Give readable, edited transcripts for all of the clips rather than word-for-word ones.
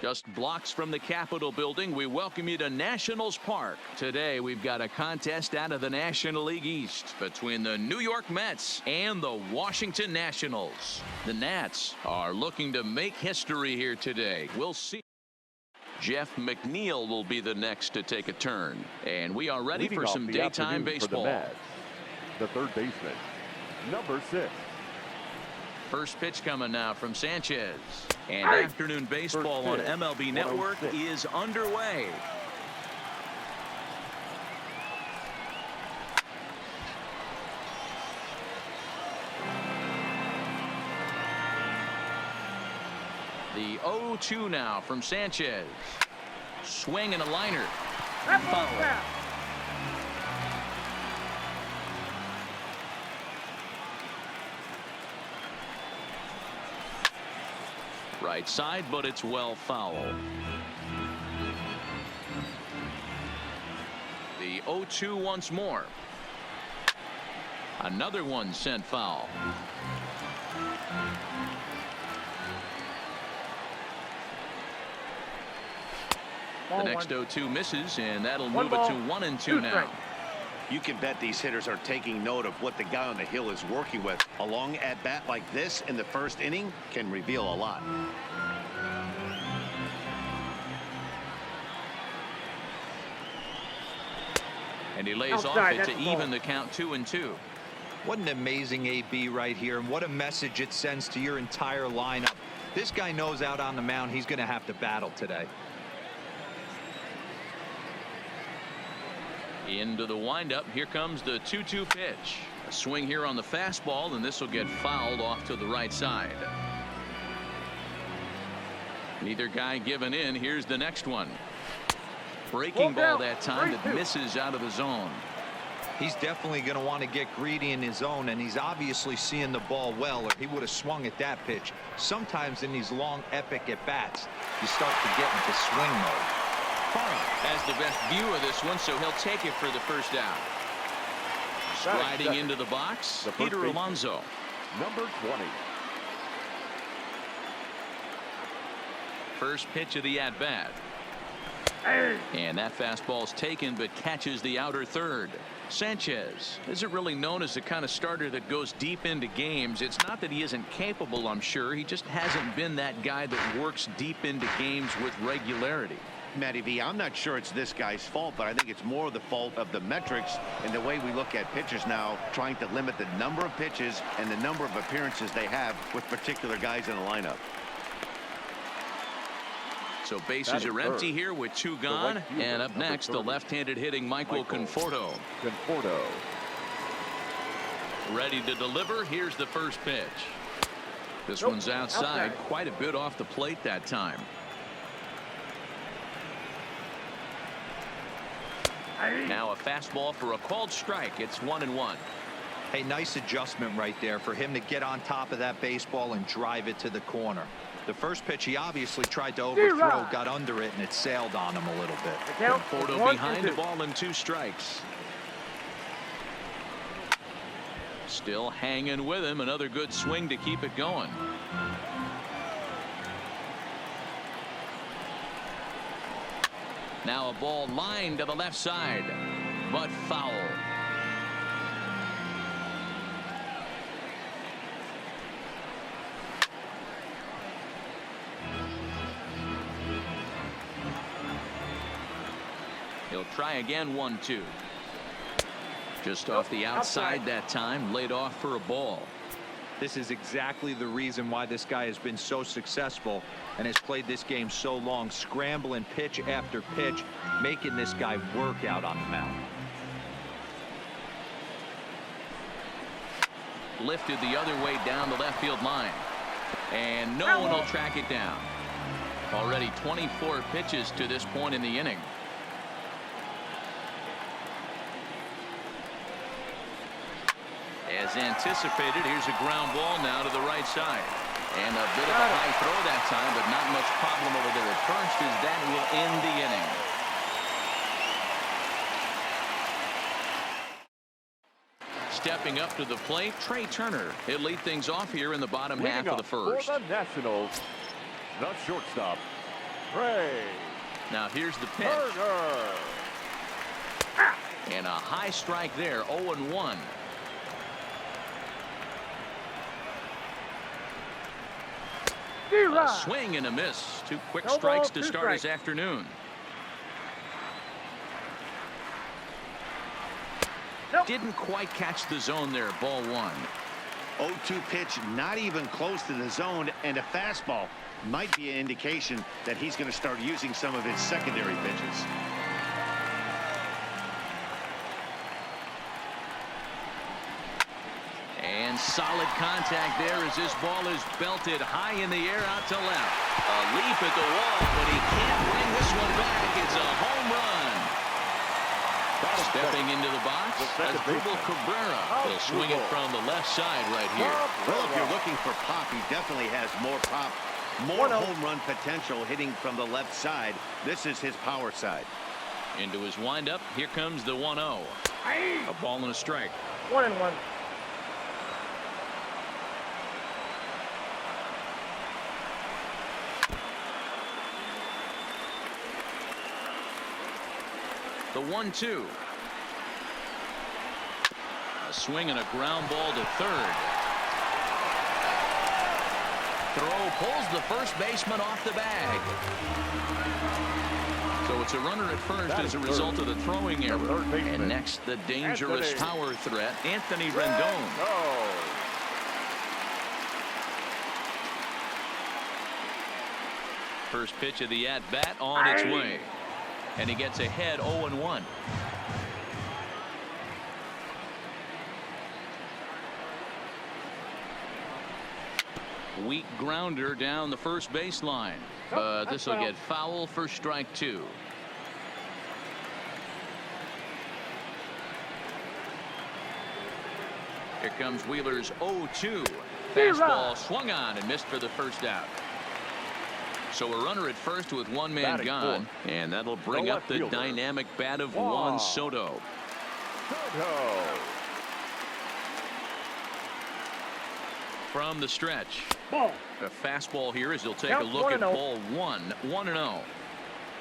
Just blocks from the Capitol building, we welcome you to Nationals Park. Today we've got a contest out of the National League East between the New York Mets and the Washington Nationals. The Nats are looking to make history here today. We'll see. Jeff McNeil will be the next to take a turn, and we are ready for some daytime baseball. The third baseman, number 6. First pitch coming now from Sanchez. And afternoon baseball on MLB Network is underway. The 0-2 now from Sanchez. Swing and a liner. Foul. Right side, but it's well foul. The 0-2 once more. Another one sent foul. The next 0-2 misses, and that'll move it to 1-2 now. You can bet these hitters are taking note of what the guy on the hill is working with. A long at bat like this in the first inning can reveal a lot. And he lays off it to even the count 2-2. What an amazing AB right here, and what a message it sends to your entire lineup. This guy knows out on the mound he's going to have to battle today. Into the windup. Here comes the 2-2 pitch. A swing here on the fastball, and this will get fouled off to the right side. Neither guy giving in. Here's the next one. Breaking ball that time that misses out of the zone. He's definitely going to want to get greedy in his zone, and he's obviously seeing the ball well, or he would have swung at that pitch. Sometimes in these long epic at bats you start to get into swing mode. Has the best view of this one, so he'll take it for the first down. Sliding into the box, Peter Alonso. Number 20. First pitch of the at-bat. And that fastball's taken, but catches the outer third. Sanchez isn't really known as the kind of starter that goes deep into games. It's not that he isn't capable, I'm sure. He just hasn't been that guy that works deep into games with regularity. Matty V, I'm not sure it's this guy's fault, but I think it's more the fault of the metrics and the way we look at pitchers now, trying to limit the number of pitches and the number of appearances they have with particular guys in the lineup. So bases are empty here with 2 gone, and up next the left-handed hitting Michael Conforto. Ready to deliver. Here's the first pitch. This one's outside, quite a bit off the plate that time. Now a fastball for a called strike. It's 1-1. Hey, nice adjustment right there for him to get on top of that baseball and drive it to the corner. The first pitch he obviously tried to overthrow, got under it, and it sailed on him a little bit. Conforto behind the ball and 2 strikes. Still hanging with him. Another good swing to keep it going. Now a ball lined to the left side, but foul. He'll try again. 1-2. Just off the outside that time, laid off for a ball. This is exactly the reason why this guy has been so successful and has played this game so long, scrambling pitch after pitch, making this guy work out on the mound. Lifted the other way down the left field line, and no one will track it down. Already 24 pitches to this point in the inning. As anticipated, here's a ground ball now to the right side. And a bit of a high throw that time, but not much problem over there at first, as that will end the inning. Stepping up to the plate, Trey Turner. He'll lead things off here in the bottom half of the first. For the Nationals, the shortstop, Trey Now here's the pitch. Turner. And a high strike there, 0-1. A swing and a miss. Two quick strikes to start his afternoon. Didn't quite catch the zone there, ball one. 0-2 pitch, not even close to the zone, and a fastball might be an indication that he's going to start using some of his secondary pitches. And solid contact there as this ball is belted high in the air out to left. A leap at the wall, but he can't bring this one back. It's a home run. Stepping into the box, Asdrubal Cabrera. He'll swing it from the left side right here. Well, if you're looking for pop, he definitely has more pop, more home run potential hitting from the left side. This is his power side. Into his windup, here comes the 1-0. A ball and a strike. 1-1. The 1-2. A swing and a ground ball to third. Throw pulls the first baseman off the bag. So it's a runner at first as a result of the throwing error. And next, the dangerous power threat, Anthony Rendon. First pitch of the at-bat on its way. And he gets ahead 0-1. Weak grounder down the first baseline. But this will get foul for strike two. Here comes Wheeler's 0-2. Fastball swung on and missed for the first out. So a runner at first with one man gone, and that'll bring up the dynamic bat of Juan Soto. From the stretch. A fastball here as he'll take a look at ball one. 1-0.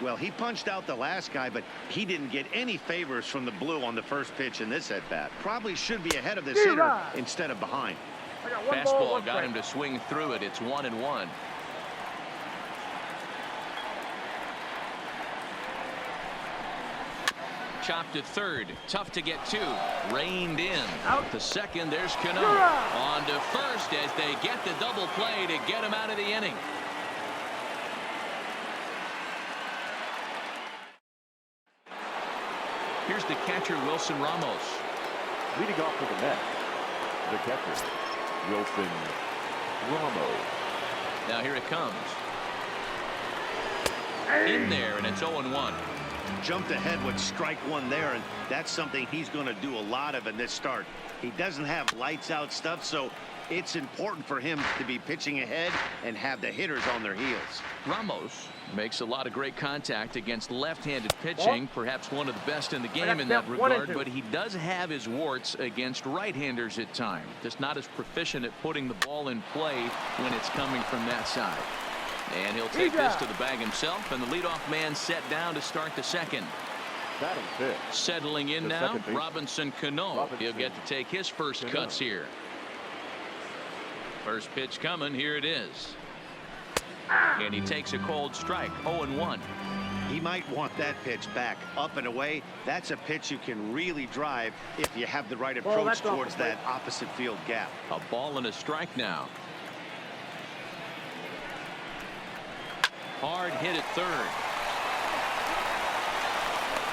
Well, he punched out the last guy, but he didn't get any favors from the blue on the first pitch in this at bat. Probably should be ahead of this hitter instead of behind. Fastball got him to swing through it. It's 1-1. Chopped to third. Tough to get to. Reined in. Out to second. There's Cano. On to first as they get the double play to get him out of the inning. Here's the catcher, Wilson Ramos. Leading off for the Mets, the catcher, Wilson Ramos. Now here it comes. In there, and it's 0-1. Jumped ahead with strike one there, and that's something he's going to do a lot of in this start. He doesn't have lights out stuff, so it's important for him to be pitching ahead and have the hitters on their heels. Ramos makes a lot of great contact against left-handed pitching, perhaps one of the best in the game in that regard, but he does have his warts against right-handers at times. Just not as proficient at putting the ball in play when it's coming from that side. And he'll take this to the bag himself, and the leadoff man set down to start the second. Settling in now, Robinson Cano. He'll get to take his first cuts here. First pitch coming. Here it is. And he takes a cold strike. 0-1. He might want that pitch back up and away. That's a pitch you can really drive if you have the right approach towards that opposite field gap. A ball and a strike now. Hard hit at third.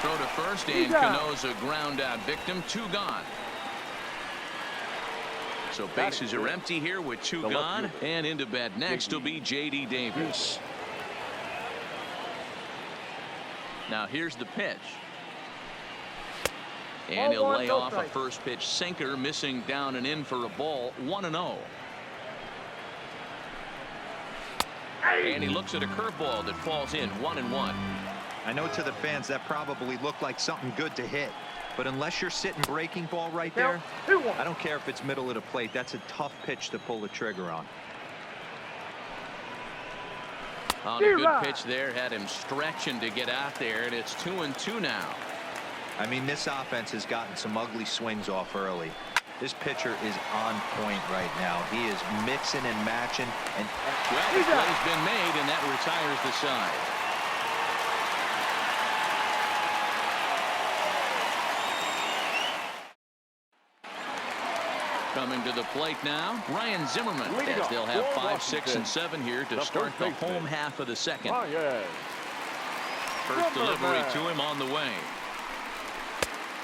Throw to first, and Cano's a ground out victim. Two gone. So bases are empty here with two gone, and into bat next will be J.D. Davis. Now here's the pitch. And he'll lay off a first pitch sinker, missing down and in for a ball. 1-0. And he looks at a curveball that falls in. 1-1. I know to the fans that probably looked like something good to hit, but unless you're sitting breaking ball right there, I don't care if it's middle of the plate. That's a tough pitch to pull the trigger on. On a good pitch there, had him stretching to get out there, and it's 2-2 now. I mean, this offense has gotten some ugly swings off early. This pitcher is on point right now. He is mixing and matching. And well, the play's been made, and that retires the side. Coming to the plate now, Ryan Zimmerman, as they'll have 5, 6, and 7 here to start the home half of the second. First delivery to him on the way.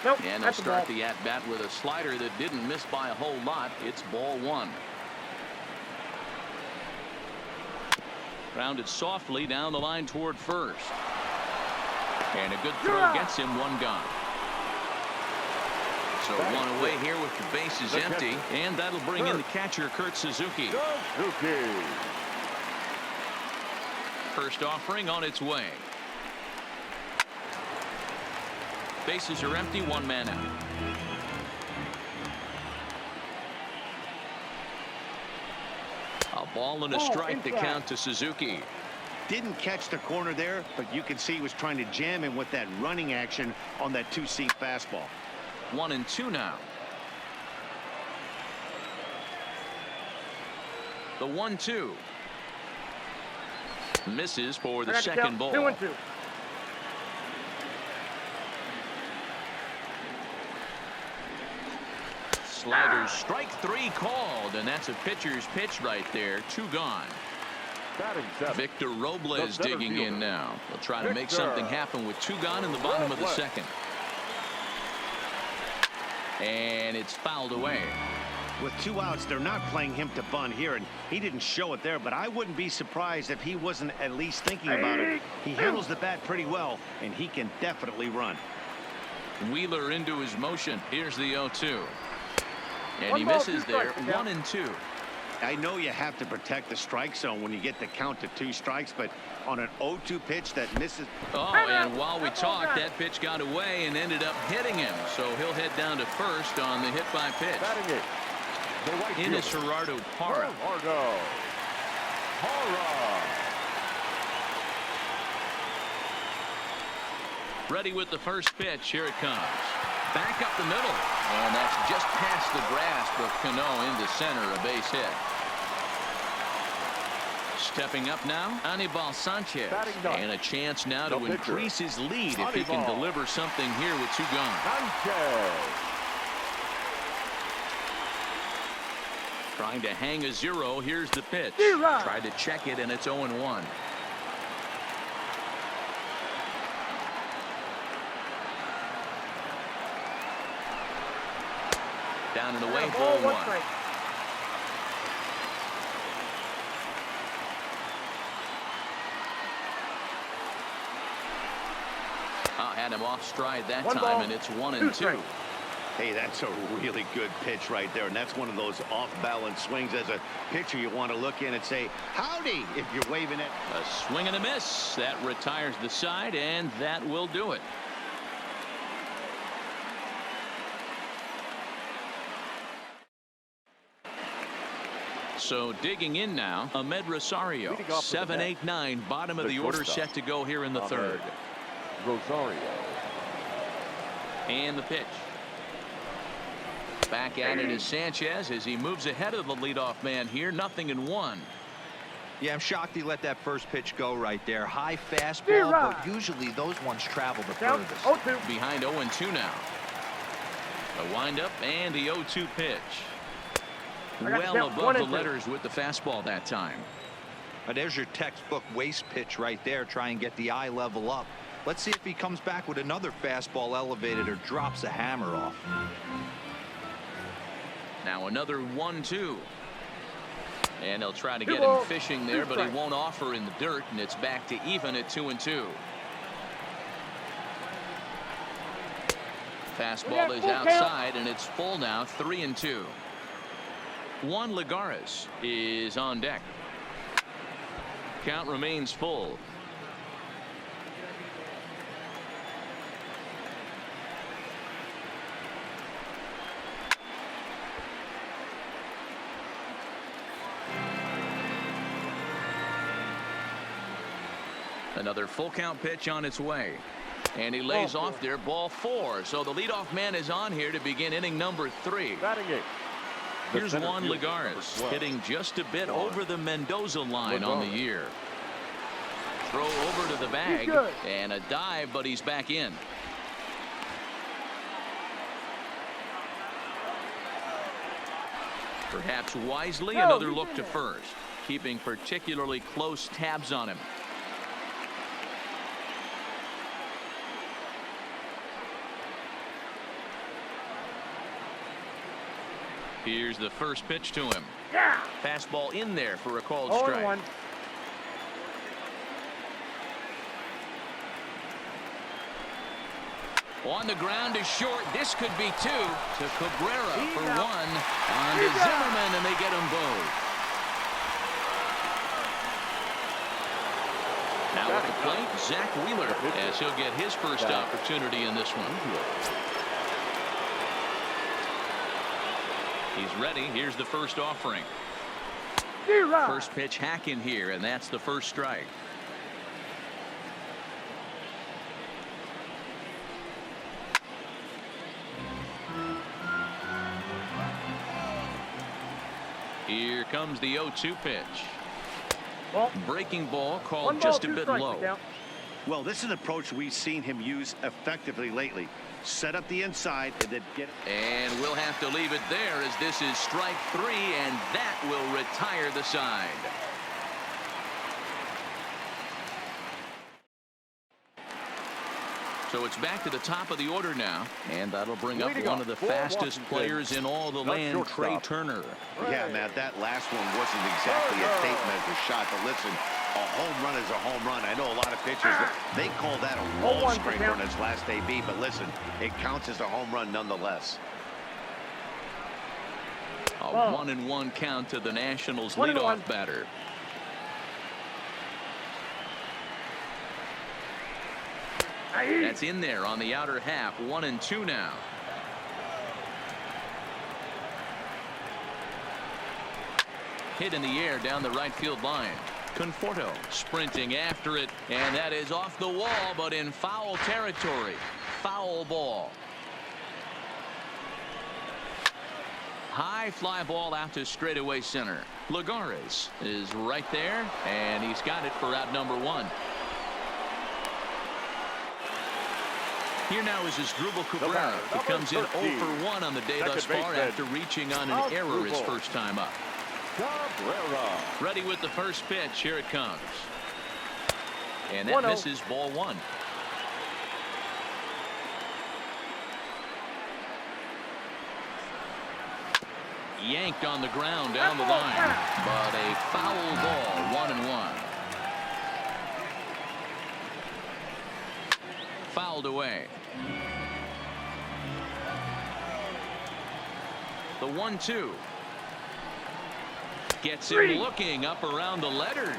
Nope, and they'll start the at-bat with a slider that didn't miss by a whole lot. It's ball 1. Grounded softly down the line toward first. And a good throw gets him 1 gone. So 1 away here with the bases empty, and that'll bring in the catcher, Kurt Suzuki. First offering on its way. Bases are empty, 1 man out. A ball and a strike to count to Suzuki. Didn't catch the corner there, but you can see he was trying to jam him with that running action on that 2-seam fastball. 1-2 now. The 1-2 misses for the second ball. 2-2. Sliders, strike 3 called, and that's a pitcher's pitch right there. 2 gone. Victor Robles digging in now. They'll try to make something happen with 2 gone in the bottom of the second. And it's fouled away. With 2 outs, they're not playing him to bunt here, and he didn't show it there, but I wouldn't be surprised if he wasn't at least thinking about it. He handles the bat pretty well, and he can definitely run. Wheeler into his motion. Here's the 0-2. And he misses there. 1-2. I know you have to protect the strike zone when you get the count to 2 strikes, but on an 0-2 pitch that misses. Oh, and while we talked, that pitch got away and ended up hitting him. So he'll head down to first on the hit by pitch. In is Gerardo Parra. Ready with the first pitch. Here it comes. Back up the middle. And that's just past the grasp of Cano into center, a base hit. Stepping up now, Anibal Sanchez. And a chance now to increase his lead if he can deliver something here with 2 gone. Trying to hang a 0. Here's the pitch. Tried to check it, and it's 0-1. Down and away, ball 1. Had him off stride that time, and it's 1-2. Hey, that's a really good pitch right there, and that's one of those off-balance swings. As a pitcher, you want to look in and say, howdy, if you're waving it. A swing and a miss. That retires the side, and that will do it. So digging in now, Ahmed Rosario. 7, 8, 9, bottom of the order set to go here in the third. Rosario. And the pitch. Back at it is Sanchez as he moves ahead of the leadoff man here. 0-1. Yeah, I'm shocked he let that first pitch go right there. High fastball, but usually those ones travel the furthest. Behind 0-2 now. The windup and the 0-2 pitch. Well above the letters with the fastball that time. There's your textbook waste pitch right there. Try and get the eye level up. Let's see if he comes back with another fastball elevated or drops a hammer off. Now another 1-2. And they'll try to get him fishing there, but he won't offer in the dirt, and it's back to even at 2-2. Fastball is outside, and it's full now, 3-2. Juan Lagares is on deck. Count remains full. Another full count pitch on its way. And he lays off there, ball 4. So the leadoff man is on here to begin inning number 3. Batting eighth. Here's Juan Lagares hitting just a bit over the Mendoza line on the year. Throw over to the bag and a dive, but he's back in. Perhaps wisely, another look to first, keeping particularly close tabs on him. Here's the first pitch to him. Fastball in there for a called strike. 0-1. On the ground is short. This could be 2 to Cabrera for 1 on to Zimmerman, and they get them both. Now at the plate, Zach Wheeler, as he'll get his first opportunity in this one. He's ready. Here's the first offering. First pitch hack in here, and that's the first strike. Here comes the 0-2 pitch. Breaking ball called just a bit low. Well, this is an approach we've seen him use effectively lately. Set up the inside and then get it. And we'll have to leave it there, as this is strike 3, and that will retire the side. So it's back to the top of the order now, and that'll bring up one of the fastest players in all the land, Trey Turner. Yeah, Matt, that last one wasn't exactly a tape measure shot, but listen, a home run is a home run. I know a lot of pitchers, they call that a wall scraper on its last AB, but listen, it counts as a home run nonetheless. A 1-1 count to the Nationals leadoff batter. That's in there on the outer half. 1-2 now. Hit in the air down the right field line. Conforto sprinting after it, and that is off the wall, but in foul territory. Foul ball. High fly ball out to straightaway center. Lagares is right there, and he's got it for out number 1. Here now is Asdrubal Cabrera, who comes in 0 for 1 on the day thus far after reaching on an error his first time up. Cabrera. Ready with the first pitch. Here it comes. And that misses, ball 1. Yanked on the ground down the line, but a foul ball. 1-1. Fouled away. The 1-2. Gets him looking up around the letters.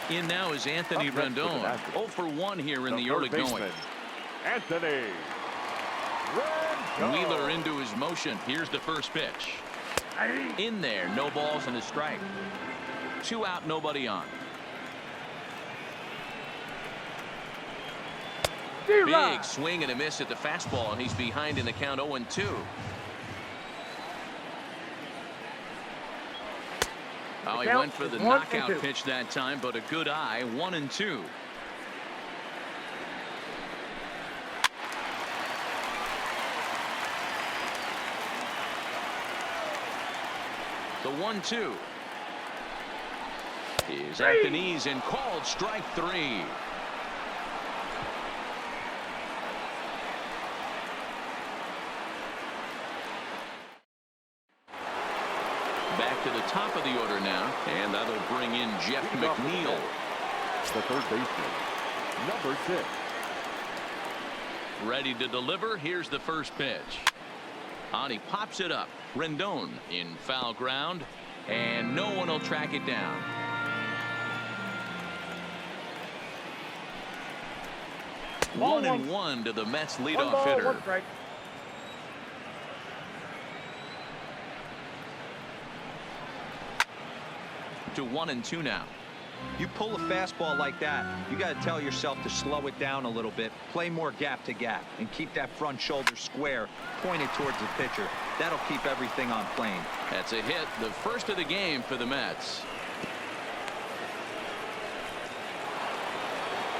In now is Anthony Rendon. 0 for 1 here in the early going. Anthony Rendon. Wheeler into his motion. Here's the first pitch. In there, no balls and a strike. 2 out, nobody on. Big swing and a miss at the fastball, and he's behind in the count. 0-2. Oh, he went for the knockout pitch that time, but a good eye. 1-2. The 1-2 is at the knees and called strike 3. Back to the top of the order now, and that'll bring in Jeff McNeil. The third baseman, number 6. Ready to deliver. Here's the first pitch. On he pops it up. Rendon in foul ground, and no one will track it down. One and one to the Mets leadoff hitter. To 1-2 now. You pull a fastball like that, you got to tell yourself to slow it down a little bit, play more gap to gap, and keep that front shoulder square pointed towards the pitcher. That'll keep everything on plane. That's a hit, the first of the game for the Mets.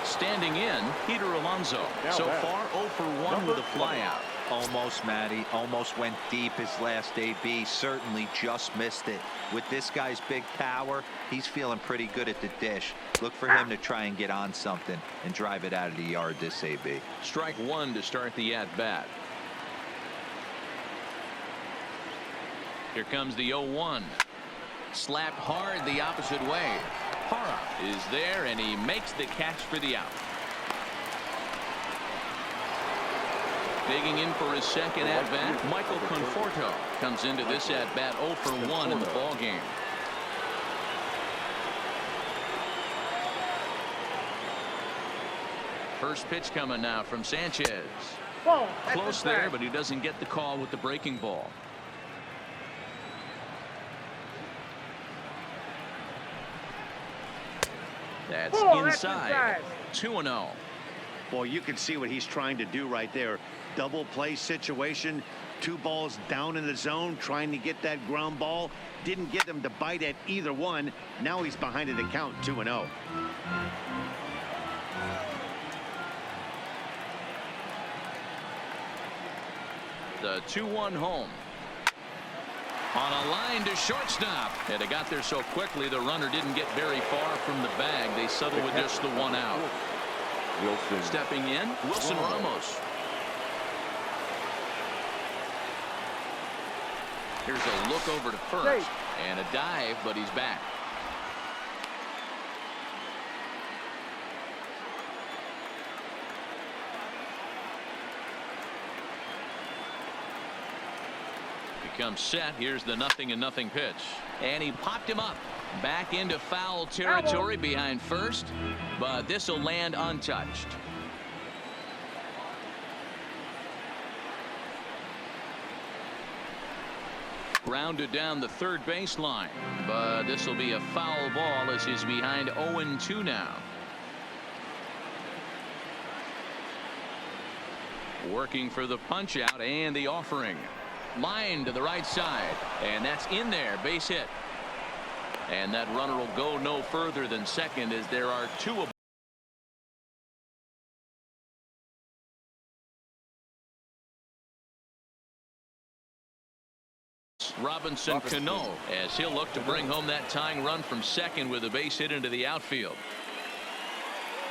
Standing in, Peter Alonso. So far 0 for 1 with a flyout. Almost, Matty. Almost went deep his last AB. Certainly just missed it. With this guy's big power, he's feeling pretty good at the dish. Look for him to try and get on something and drive it out of the yard this AB. Strike one to start the at-bat. Here comes the 0-1. Slapped hard the opposite way. Parra is there, and he makes the catch for the out. Digging in for his second at-bat, Michael Conforto comes into this at-bat 0 for 1 in the ball game. First pitch coming now from Sanchez. Close there, but he doesn't get the call with the breaking ball. That's inside. 2-0. Boy, you can see what he's trying to do right there. Double play situation. 2 balls down in the zone, trying to get that ground ball. Didn't get him to bite at either one. Now he's behind in the count, 2-0. The 2-1 home. On a line to shortstop. And it got there so quickly the runner didn't get very far from the bag. They settled with just the 1 out. Wilson. Stepping in, Wilson Ramos. Here's a look over to first. And a dive, but he's back. Becomes set. Here's the 0-0 pitch. And he popped him up. Back into foul territory behind first. But this will land untouched. Grounded down the third baseline. But this will be a foul ball as he's behind 0-2 now. Working for the punch out and the offering. Line to the right side, and that's in there. Base hit, and that runner will go no further than second as there are 2 of Robinson Cano as he'll look to bring home that tying run from second with a base hit into the outfield.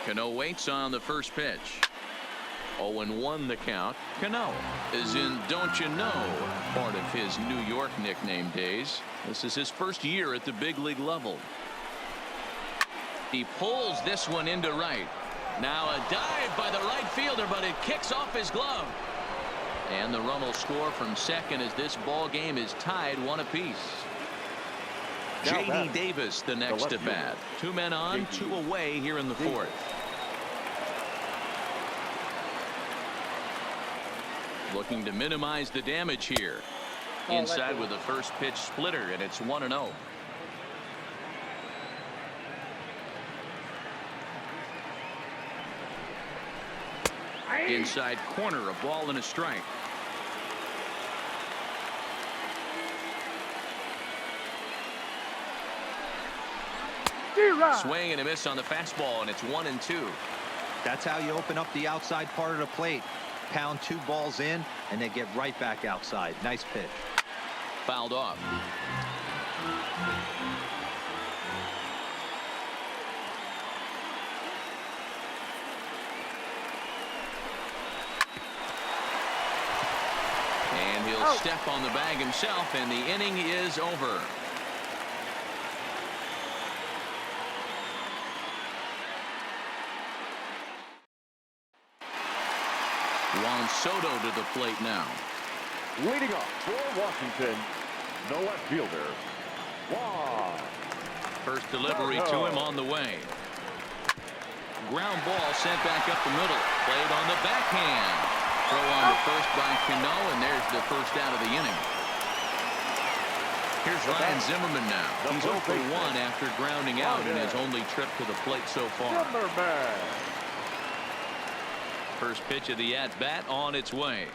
Cano waits on the first pitch. 0-1 the count. Cano is in Don't You Know, part of his New York nickname days. This is his first year at the big league level. He pulls this one into right. Now a dive by the right fielder, but it kicks off his glove. And the run will score from second as this ball game is tied 1 apiece. J.D. Davis the next at bat. 2 men on, 2 away here in the 4th. Looking to minimize the damage here. Inside with the first pitch splitter, and it's 1-0. Inside corner, a ball and a strike. Swing and a miss on the fastball, and it's 1-2. That's how you open up the outside part of the plate. Pound 2 balls in, and they get right back outside. Nice pitch. Fouled off. And he'll step on the bag himself, and the inning is over. Juan Soto to the plate now. Leading off for Washington, the left fielder, Juan. First delivery to him on the way. Ground ball sent back up the middle. Played on the backhand. Throw on to first by Cano, and there's the first out of the inning. Here's Ryan Zimmerman now. He's 0 for 1 after grounding out in his only trip to the plate so far. Zimmerman. First pitch of the at-bat on its way.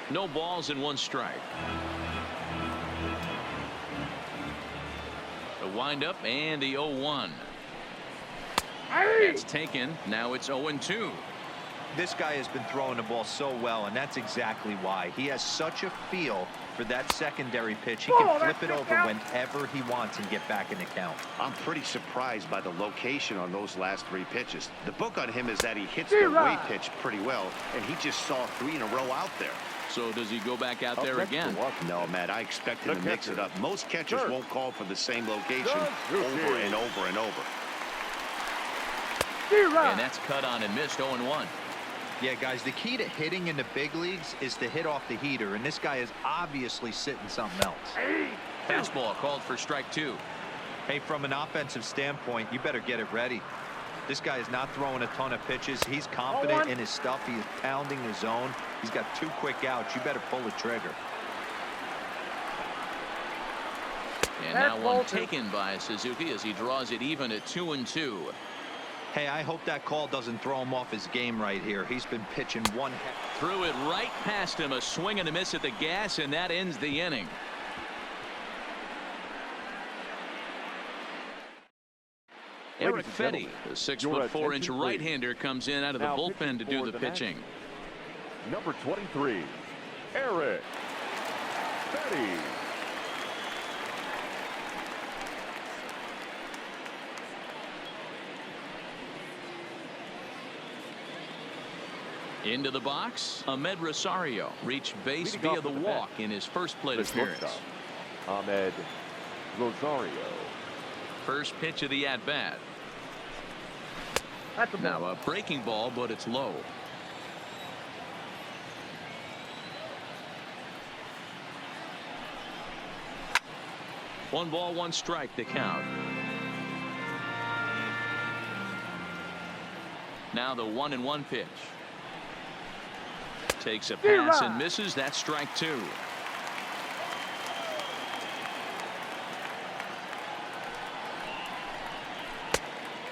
No balls and 1 strike. The windup and the 0-1. It's taken. Now it's 0-2. This guy has been throwing the ball so well, and that's exactly why. He has such a feel for that secondary pitch. He can flip it over whenever he wants and get back in the count. I'm pretty surprised by the location on those last 3 pitches. The book on him is that he hits the weight pitch pretty well, and he just saw 3 in a row out there. So does he go back out there again? No, Matt, I expect him to mix it up. Most catchers won't call for the same location over and over and over. And that's cut on and missed. 0-1. Yeah, guys, the key to hitting in the big leagues is to hit off the heater, and this guy is obviously sitting something else. Fastball called for strike 2. Hey, from an offensive standpoint, you better get it ready. This guy is not throwing a ton of pitches. He's confident in his stuff. He is pounding the zone. He's got 2 quick outs. You better pull the trigger. And now one taken by Suzuki as he draws it even at 2-2. Hey, I hope that call doesn't throw him off his game right here. He's been pitching one. Threw it right past him. A swing and a miss at the gas, and that ends the inning. Eric Fetty, the 6'4" right-hander, comes in out of the bullpen to do the pitching. Number 23, Eric Fetty. Into the box, Ahmed Rosario reached base via the walk in his first plate appearance. Ahmed Rosario. First pitch of the at-bat. Now a breaking ball, but it's low. One ball, 1 strike to count. Now the 1-1 pitch. Takes a pass and misses. That's strike 2.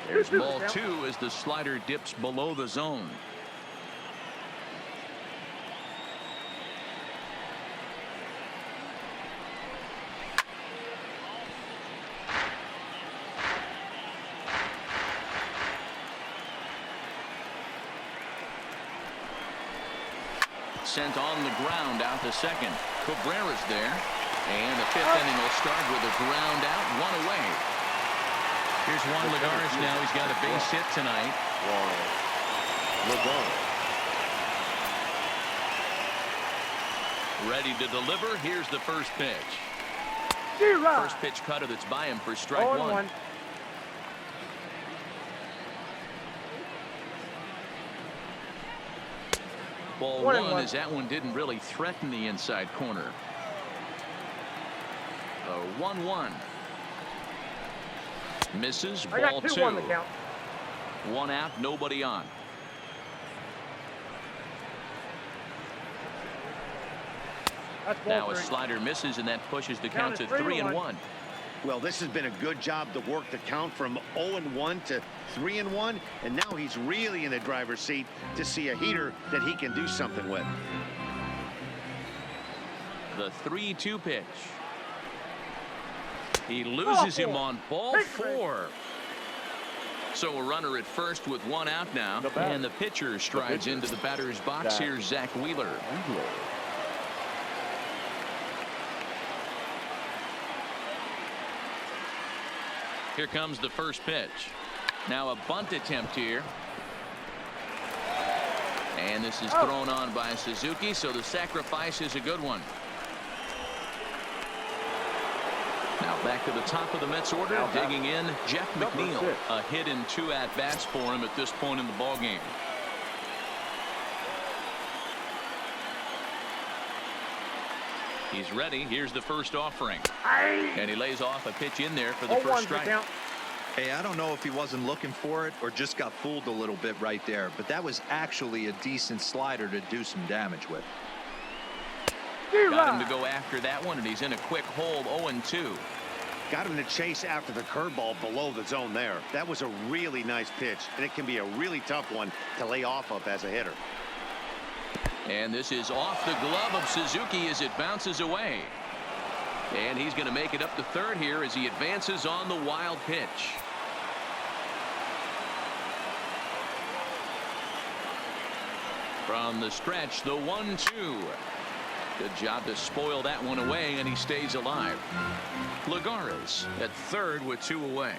There's ball 2 as the slider dips below the zone. Sent on the ground out to second. Cabrera's there. And the 5th inning will start with a ground out, 1 away. Here's Juan Lagares now. He's got a base hit tonight. Ready to deliver. Here's the first pitch. First pitch cutter that's by him for strike 1. Ball 1 as that one didn't really threaten the inside corner. The 1-1. Misses. Ball 2. 1 out, nobody on. Now a slider misses, and that pushes the count to 3-1. Well, this has been a good job to work the count from 0-1 to 3-1, and now he's really in the driver's seat to see a heater that he can do something with. The 3-2 pitch. He loses him on ball 4. So a runner at first with 1 out now, and the pitcher strides into the batter's box. Here's Zach Wheeler. Here comes the first pitch. Now a bunt attempt here. And this is thrown on by Suzuki, so the sacrifice is a good one. Now back to the top of the Mets order, digging in, Jeff McNeil. A hit in 2 at-bats for him at this point in the ballgame. He's ready. Here's the first offering. And he lays off a pitch in there for the first strike. Hey, I don't know if he wasn't looking for it or just got fooled a little bit right there, but that was actually a decent slider to do some damage with. Got him to go after that one, and he's in a quick hole, 0-2. Got him to chase after the curveball below the zone there. That was a really nice pitch, and it can be a really tough one to lay off of as a hitter. And this is off the glove of Suzuki as it bounces away. And he's going to make it up to third here as he advances on the wild pitch. From the stretch, the 1-2. Good job to spoil that one away, and he stays alive. Lagares at third with 2 away.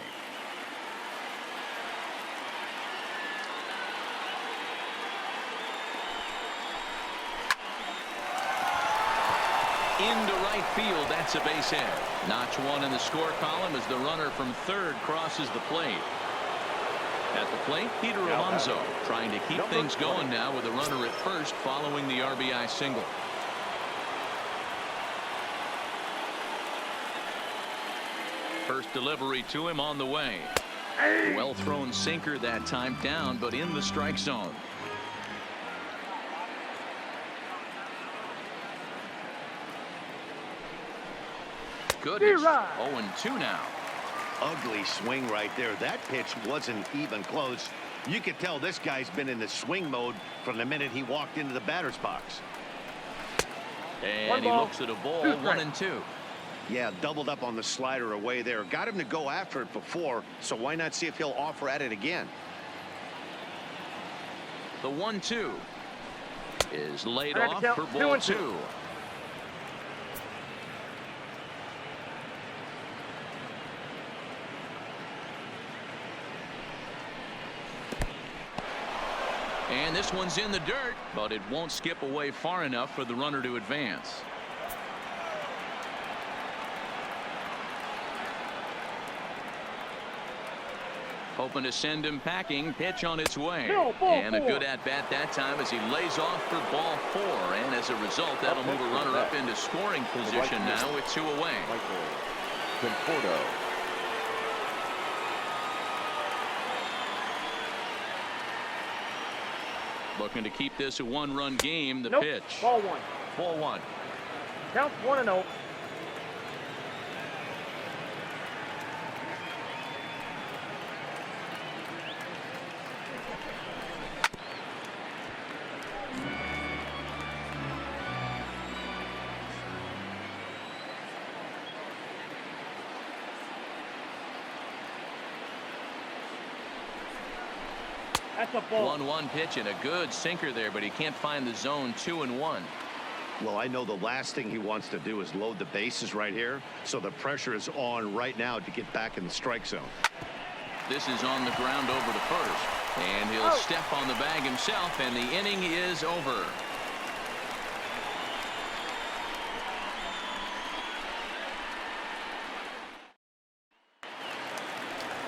Into right field, that's a base hit. Notch 1 in the score column as the runner from third crosses the plate. At the plate, Peter Alonso trying to keep things going now with a runner at first following the RBI single. First delivery to him on the way. Well thrown sinker that time, down but in the strike zone. Goodness, 0-2 now. Ugly swing right there. That pitch wasn't even close. You could tell this guy's been in the swing mode from the minute he walked into the batter's box. And he looks at a ball, 1-2. Yeah, doubled up on the slider away there. Got him to go after it before, so why not see if he'll offer at it again? The 1-2 is laid off for ball 2. And this one's in the dirt, but it won't skip away far enough for the runner to advance. Hoping to send him packing. Pitch on its way. And a good at-bat that time as he lays off for ball 4. And as a result, that'll move a runner up into scoring position now with 2 away. Conforto. Looking to keep this a 1-run game. The pitch. Ball 1. Ball 1. Count 1-0. That's a ball. 1-1 pitch and a good sinker there, but he can't find the zone. 2-1. Well, I know the last thing he wants to do is load the bases right here, so the pressure is on right now to get back in the strike zone. This is on the ground over to first, and he'll step on the bag himself, and the inning is over.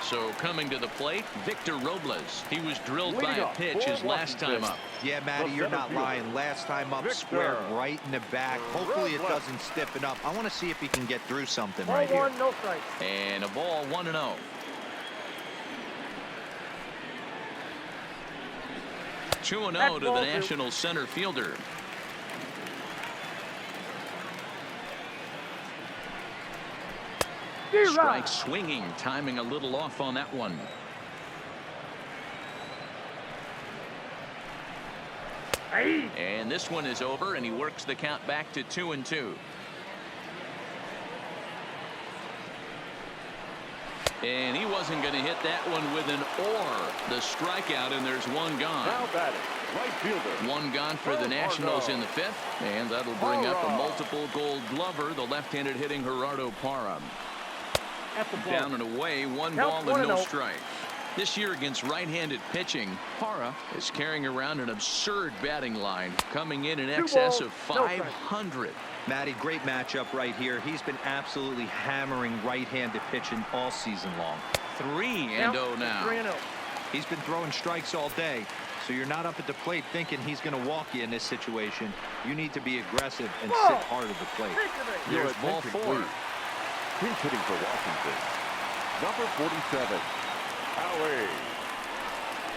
So coming to the plate, Victor Robles. He was drilled by a pitch his last time up. Yeah, Matty, you're not lying. Last time up, square right in the back. Hopefully it doesn't stiffen up. I want to see if he can get through something right here. Ball 1, no strike. And a ball, 1-0. Two and 0 to the National center fielder. Strike swinging, timing a little off on that one. And this one is over, and he works the count back to 2-2. And he wasn't going to hit that one with an or. The strikeout, and there's one gone. Now batting, right fielder. One gone for the Nationals in the 5th, and that'll bring up a multiple Gold Glover, the left-handed hitting Gerardo Parra. Down and away, 1 ball and no strike. This year against right-handed pitching, Parra is carrying around an absurd batting line, coming in excess of 500. Matty, great matchup right here. He's been absolutely hammering right-handed pitching all season long. 3-0 now. 3-0. He's been throwing strikes all day, so you're not up at the plate thinking he's going to walk you in this situation. You need to be aggressive and sit hard at the plate. Here's ball 4. Pinch hitting for Washington. Number 47. Howie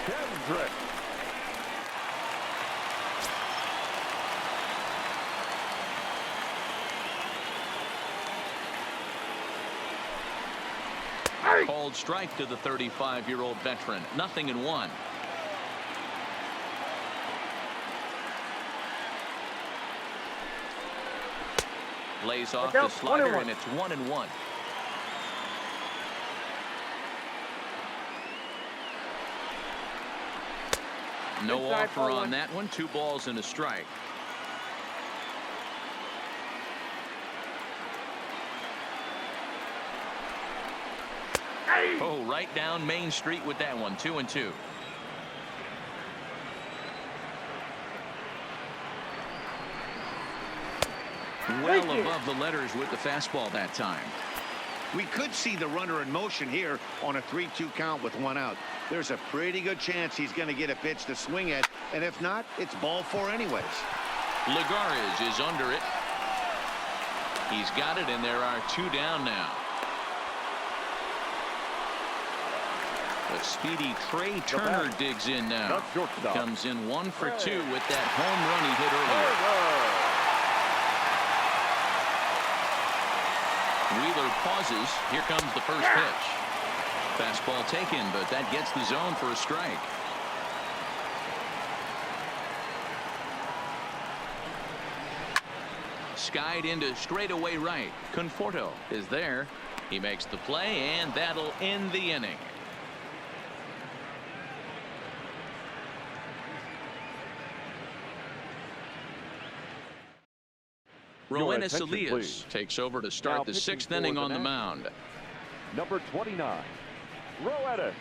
Kendrick. Called strike to the 35-year-old veteran. 0-1. Lays off the slider, and it's 1-1. No offer on that one. 2 balls and a strike. Oh, right down Main Street with that one. 2-2. Well above the letters with the fastball that time. We could see the runner in motion here on a 3-2 count with 1 out. There's a pretty good chance he's going to get a pitch to swing at, and if not, it's ball 4 anyways. Lagares is under it. He's got it, and there are 2 down now. But speedy Trey Turner digs in now. Comes in 1 for 2 with that home run he hit earlier. Wheeler pauses. Here comes the first pitch. Fastball taken, but that gets the zone for a strike. Skied into straightaway right. Conforto is there. He makes the play, and that'll end the inning. Roenis Elias takes over to start the 6th inning on the mound. Number 29, Roenis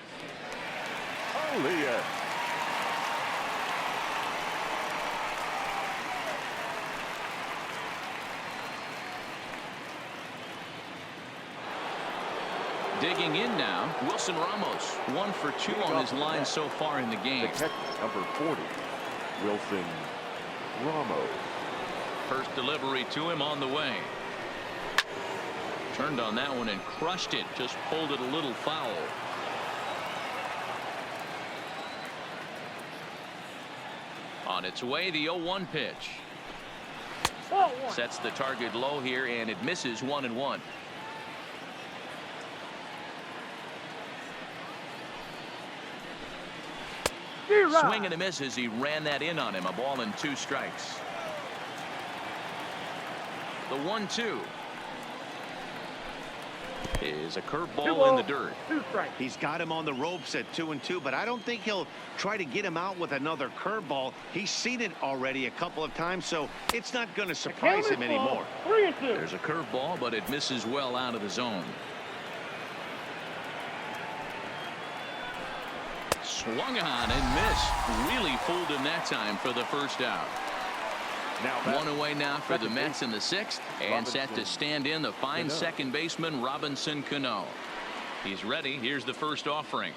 Elias. Digging in now, Wilson Ramos. 1 for 2 on his line so far in the game. Number 40, Wilson Ramos. First delivery to him on the way. Turned on that one and crushed it. Just pulled it a little foul. On its way, the 0-1 pitch. Sets the target low here, and it misses. 1-1. Swing and a miss as he ran that in on him. A ball and 2 strikes. The 1-2 is a curveball in the dirt. He's got him on the ropes at 2-2, but I don't think he'll try to get him out with another curveball. He's seen it already a couple of times, so it's not going to surprise him anymore. There's a curveball, but it misses well out of the zone. Swung on and missed. Really fooled him that time for the first out. 1 away now for the Mets in the 6th, and set to stand in the fine second baseman Robinson Cano. He's ready. Here's the first offering.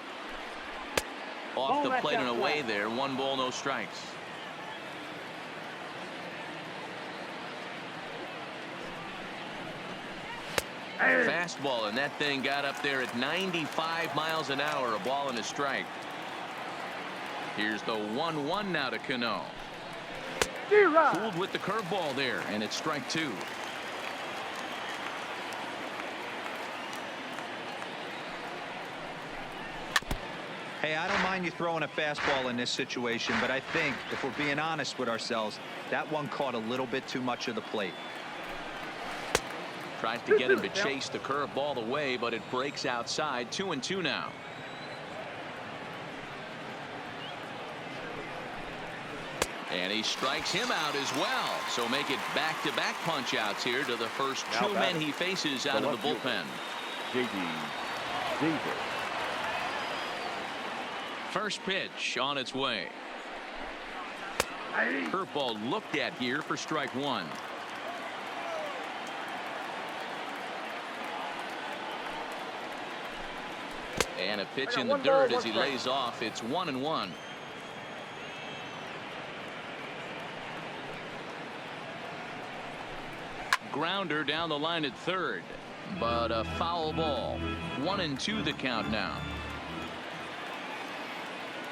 Off the plate and away there. 1 ball, no strikes. Fastball, and that thing got up there at 95 miles an hour. A ball and a strike. Here's the 1-1 now to Cano. Fooled with the curveball there, and it's strike 2. Hey, I don't mind you throwing a fastball in this situation, but I think if we're being honest with ourselves, that one caught a little bit too much of the plate. Tries to get him to chase the curveball away, but it breaks outside. 2-2 now. And he strikes him out as well. So make it back-to-back punch-outs here to the first 2 men he faces out of the bullpen. J.D. Davis. First pitch on its way. Curveball looked at here for strike 1. And a pitch in the dirt as he lays off. It's 1-1. Grounder down the line at third, but a foul ball. 1-2 the count now.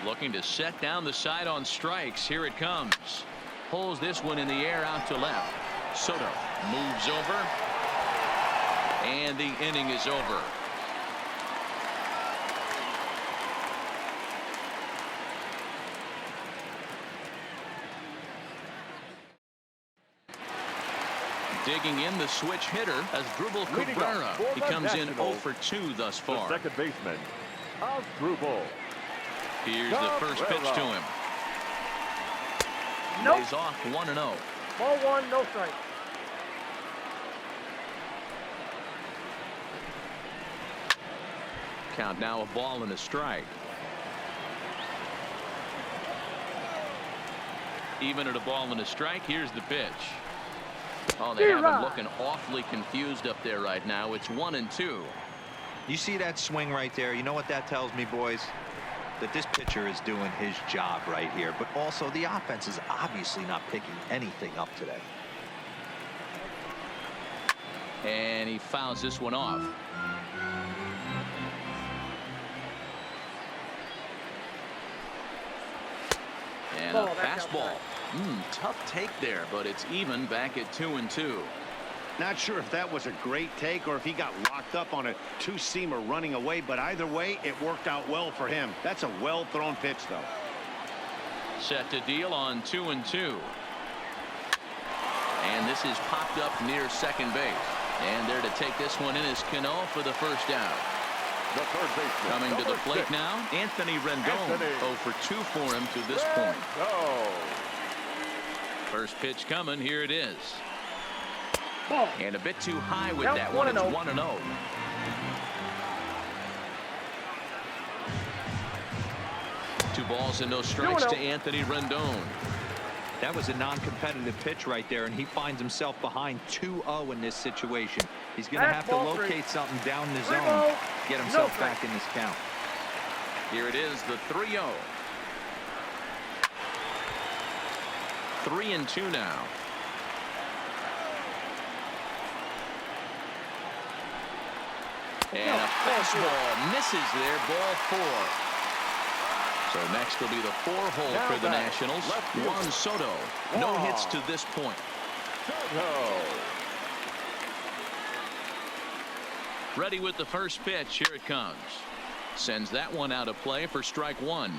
Looking to set down the side on strikes. Here it comes. Pulls this one in the air out to left. Soto moves over, and the inning is over. Digging in the switch hitter as Drupal Leading up Cabrera. for He the comes in 0 Nationals, for 2 thus The far. second baseman, Drupal. Here's the first pitch to him. Nope. Lays off 1-0. Ball one, no strike. Count now a ball and a strike. Even at a ball and a strike, here's the pitch. Oh, they have him looking awfully confused up there right now. It's 1-2. You see that swing right there? You know what that tells me, boys? That this pitcher is doing his job right here. But also the offense is obviously not picking anything up today. And he fouls this one off. And a fastball. Tough take there, but it's even back at 2-2. Not sure if that was a great take or if he got locked up on a two-seamer running away, but either way, it worked out well for him. That's a well-thrown pitch, though. Set to deal on 2-2. And this is popped up near second base. And there to take this one in is Cano for the first out. The third baseman, Coming to the plate 6. now, Anthony Rendon. 0 for 2 for him to this point. First pitch coming. Here it is. Ball. And a bit too high with Count that one. It's 1-0. 1-0. Two balls and no strikes to Anthony Rendon. That was a non-competitive pitch right there, and he finds himself behind 2-0 in this situation. He's going to have to locate something down the zone to get himself back in this count. Here it is, the 3-0. 3-2 now. And a fastball misses there, ball 4. So next will be the 4-hole for the Nationals. Juan Soto. No hits to this point. Ready with the first pitch. Here it comes. Sends that one out of play for strike 1.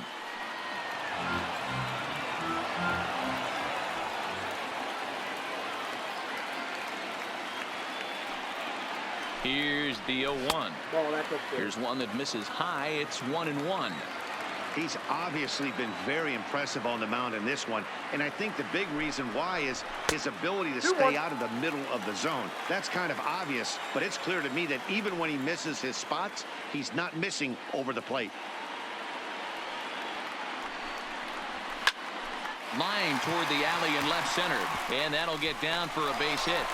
Here's the 0-1. Here's one that misses high. It's 1-1. He's obviously been very impressive on the mound in this one, and I think the big reason why is his ability to stay out of the middle of the zone. That's kind of obvious, but it's clear to me that even when he misses his spots, he's not missing over the plate. Line toward the alley in left center, and that'll get down for a base hit.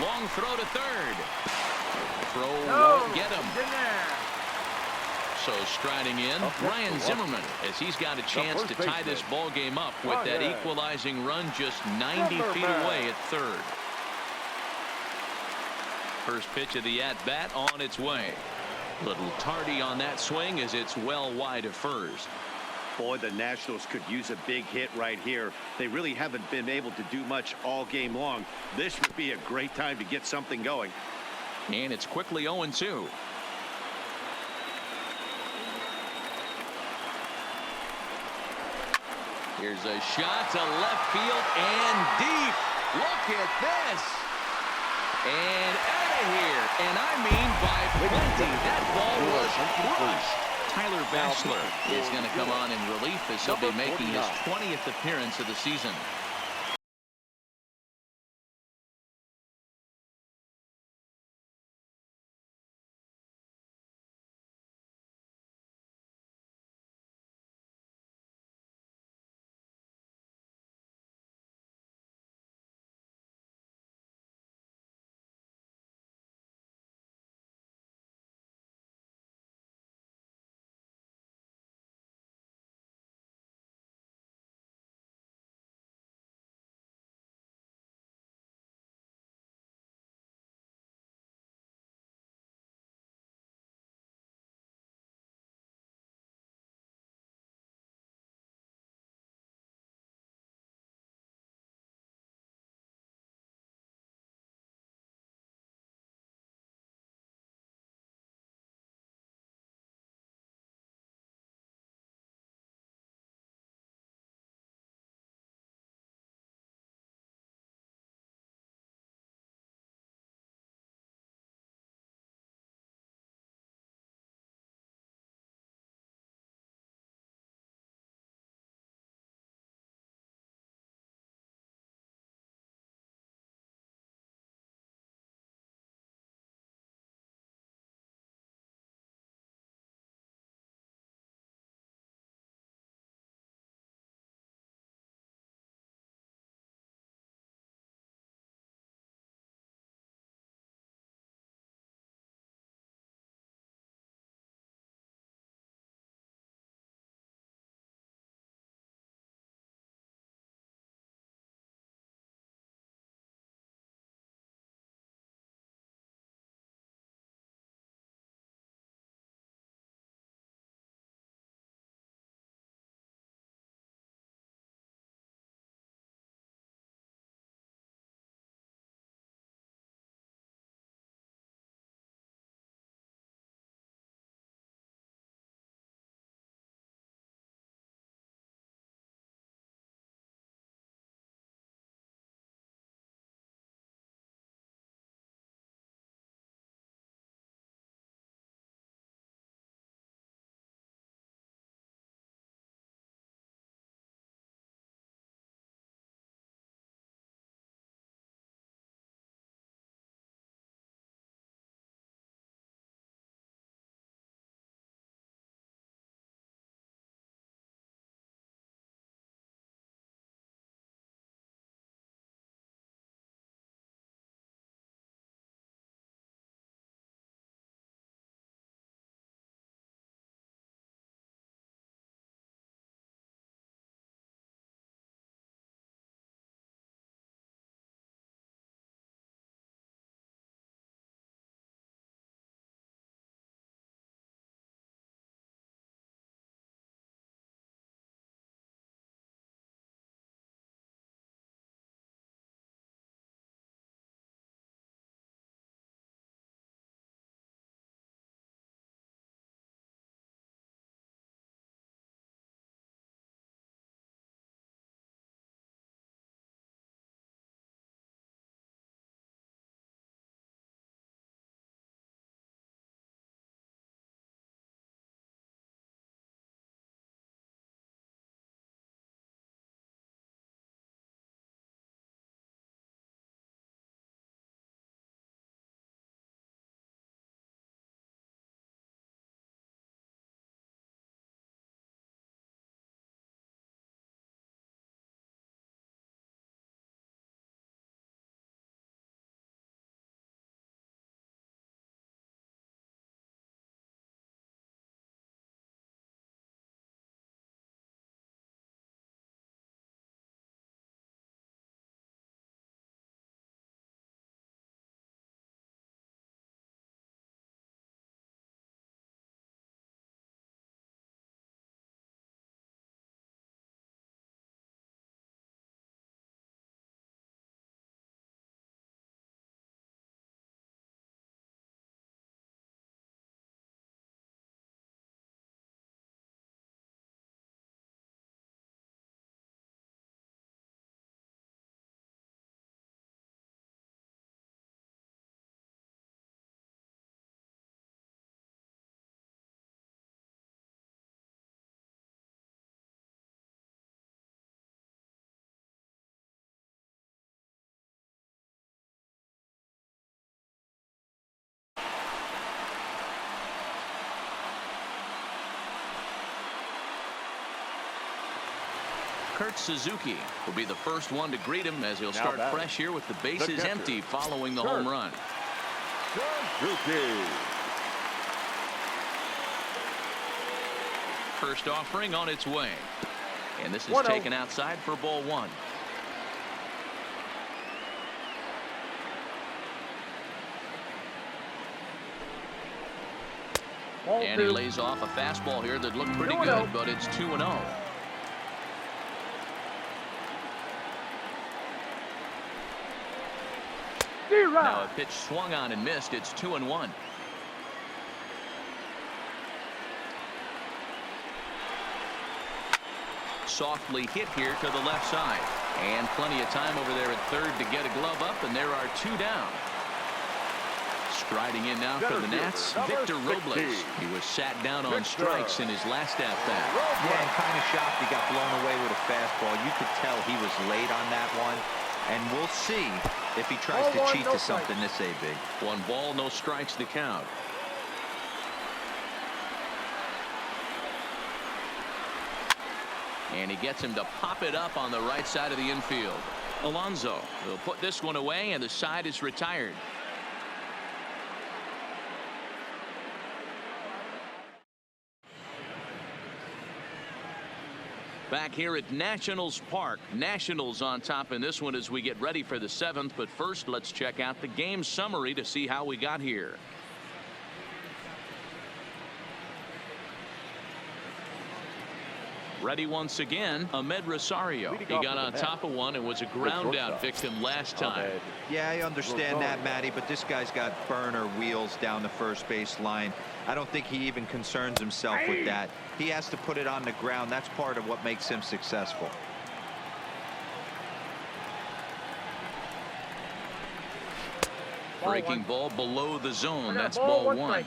Long throw to third. Throw won't get him. So striding in, Ryan Zimmerman, as he's got a chance to tie this ball game up with that equalizing run just 90 feet away at third. First pitch of the at-bat on its way. Little tardy on that swing as it's well wide of first. Boy, the Nationals could use a big hit right here. They really haven't been able to do much all game long. This would be a great time to get something going. And it's quickly 0-2. Here's a shot to left field and deep. Look at this. And out of here. And I mean by plenty. That ball was crushed. Tyler Bassler is going to come on in relief as he'll be making his 20th appearance of the season. Kurt Suzuki will be the first one to greet him as he'll start fresh here with the bases empty following the home run. Suzuki. First offering on its way. And this is 1-0. taken outside for ball one. Ball And he 2. lays off a fastball here that looked pretty 2-0. good, but it's 2-0. Now a pitch swung on and missed. It's 2-1. Softly hit here to the left side. And plenty of time over there at third to get a glove up, and there are two down. Striding in now for the Nats, Victor Robles. He was sat down on strikes in his last at-bat. Yeah, and kind of shocked he got blown away with a fastball. You could tell he was late on that one. And we'll see if he tries to cheat to something this big. 1 ball, no strikes to count. And he gets him to pop it up on the right side of the infield. Alonso will put this one away, and the side is retired. Back here at Nationals Park. Nationals on top in this one as we get ready for the 7th. But first, let's check out the game summary to see how we got here. Ready once again, Ahmed Rosario. He got on top of one and was a ground out victim last time. Yeah, I understand that, Matty, but this guy's got burner wheels down the first base line. I don't think he even concerns himself with that. He has to put it on the ground. That's part of what makes him successful. Breaking ball below the zone. That's ball one.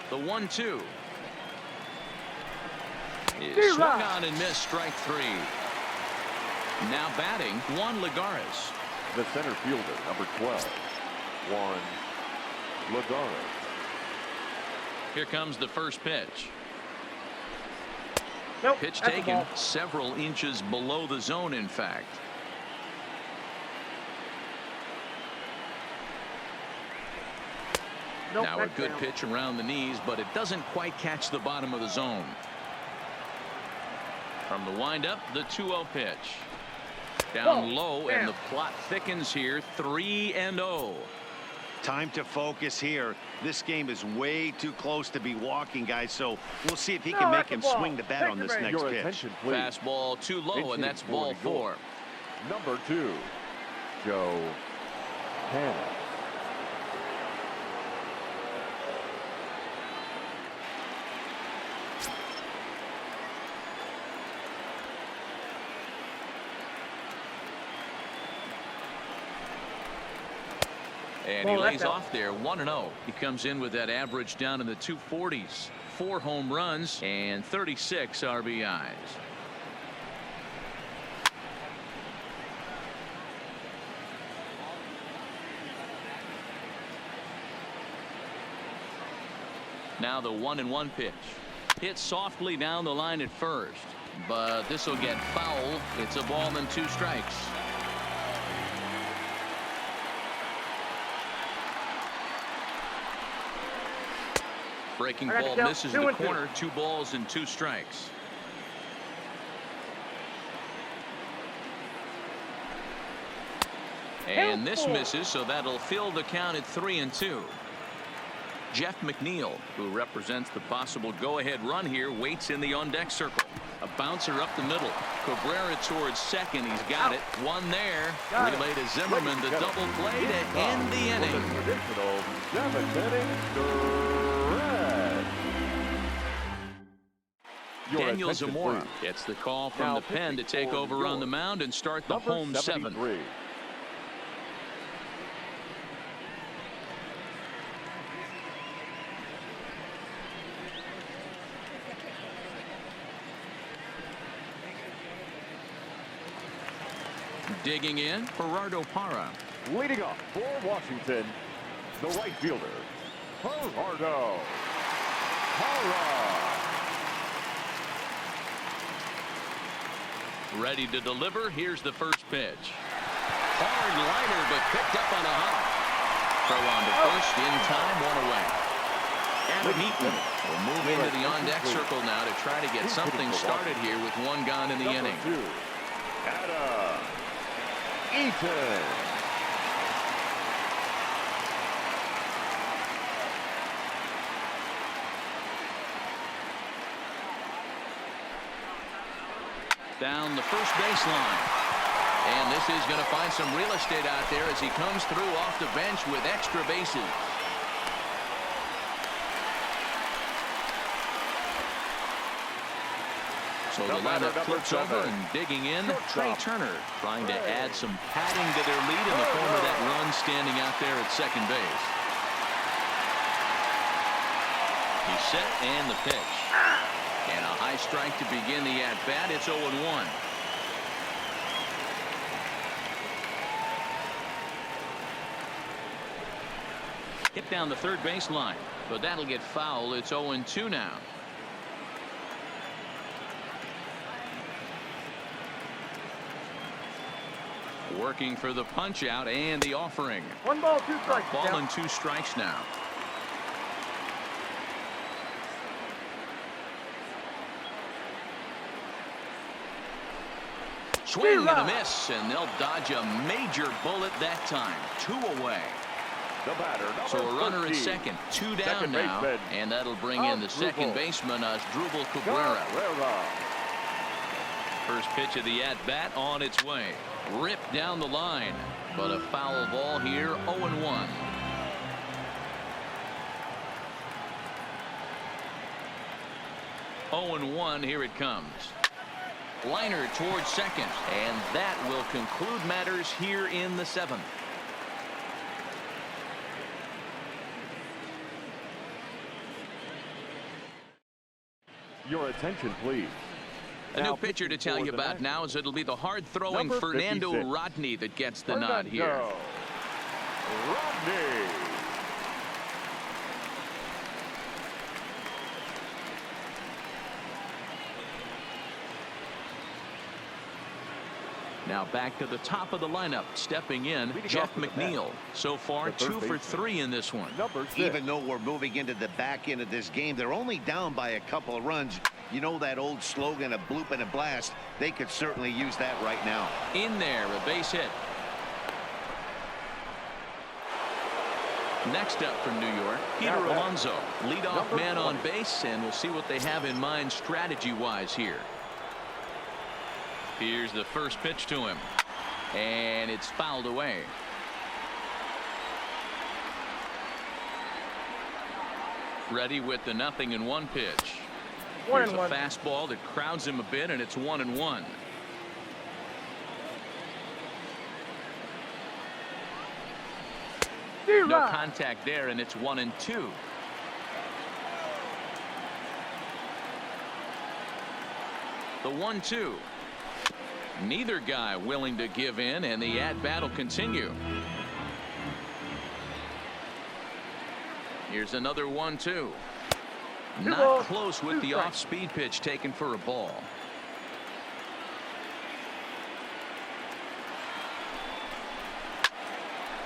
The 1-2 is swung on and missed. Strike 3. Now batting, Juan Lagares. The center fielder, number 12, Juan Lagares. Here comes the first pitch. Nope, Pitch that's a taken ball. several inches below the zone, in fact. Nope, Now a that's good down. pitch around the knees, but it doesn't quite catch the bottom of the zone. From the windup, the 2-0 pitch. Down low, and the plot thickens here. 3-0. Time to focus here. This game is way too close to be walking, guys, so we'll see if he can make him swing the bat on this next Your pitch. attention, please. Fastball too low, and that's ball 4. Number 2, Joe Hannah. And he lays off there. 1-0. He comes in with that average down in the 240s. 4 home runs and 36 RBIs. Now the 1-1 pitch. Hit softly down the line at first, but this will get foul. It's a ball and 2 strikes. Breaking ball misses the corner. 2 balls and 2 strikes. And this misses, so that'll fill the count at 3-2. Jeff McNeil, who represents the possible go-ahead run here, waits in the on-deck circle. A bouncer up the middle. Cabrera towards second. He's got it. One there. Relay to Zimmerman. The double play to end the inning. Daniel Zamora gets the call from the pen to take over on the mound and start the home 7th. Digging in, Gerardo Parra. Leading off for Washington, the right fielder, Gerardo Parra. Ready to deliver. Here's the first pitch. Hard liner, but picked up on a hop. Throw on to first in time, one away. Adam Eaton will move into the on-deck circle now to try to get something started here with one gone in the inning. Adam Eaton. Down the first baseline. And this is going to find some real estate out there as he comes through off the bench with extra bases. So the lineup flips over, and digging in, Trey Turner trying to add some padding to their lead in the form of that run standing out there at second base. He's set and the pitch. And a high strike to begin the at-bat. It's 0-1. Hit down the third baseline, but that'll get foul. It's 0-2 now. Working for the punch out and the offering. 1 ball, 2 strikes. Ball and 2 strikes now. Swing and a miss, and they'll dodge a major bullet that time. 2 away. The batter, So a runner at 13. second, 2 down Second now, baseman, and that'll bring in the second baseman, Asdrubal Cabrera. First pitch of the at-bat on its way. Ripped down the line, but a foul ball here, 0-1. Here it comes. Liner towards second, and that will conclude matters here in the 7th. Your attention, please. A new pitcher to tell you about now is it'll be the hard-throwing Fernando 56. Rodney that gets the nod here. Rodney. Now back to the top of the lineup. Stepping in, Jeff McNeil. So far, 2 for 3 in this one. Number 6. Even though we're moving into the back end of this game, they're only down by a couple of runs. You know that old slogan, a bloop and a blast. They could certainly use that right now. In there, a base hit. Next up from New York, Peter Alonso. Leadoff man on base, and we'll see what they have in mind strategy-wise here. Here's the first pitch to him, and it's fouled away. Ready with the 0-1 pitch. Here's a fastball that crowds him a bit, and it's 1-1. No contact there, and it's 1-2. The 1-2. Neither guy willing to give in, and the at-bat will continue. Here's another 1-2. Not close with the off-speed pitch taken for a ball.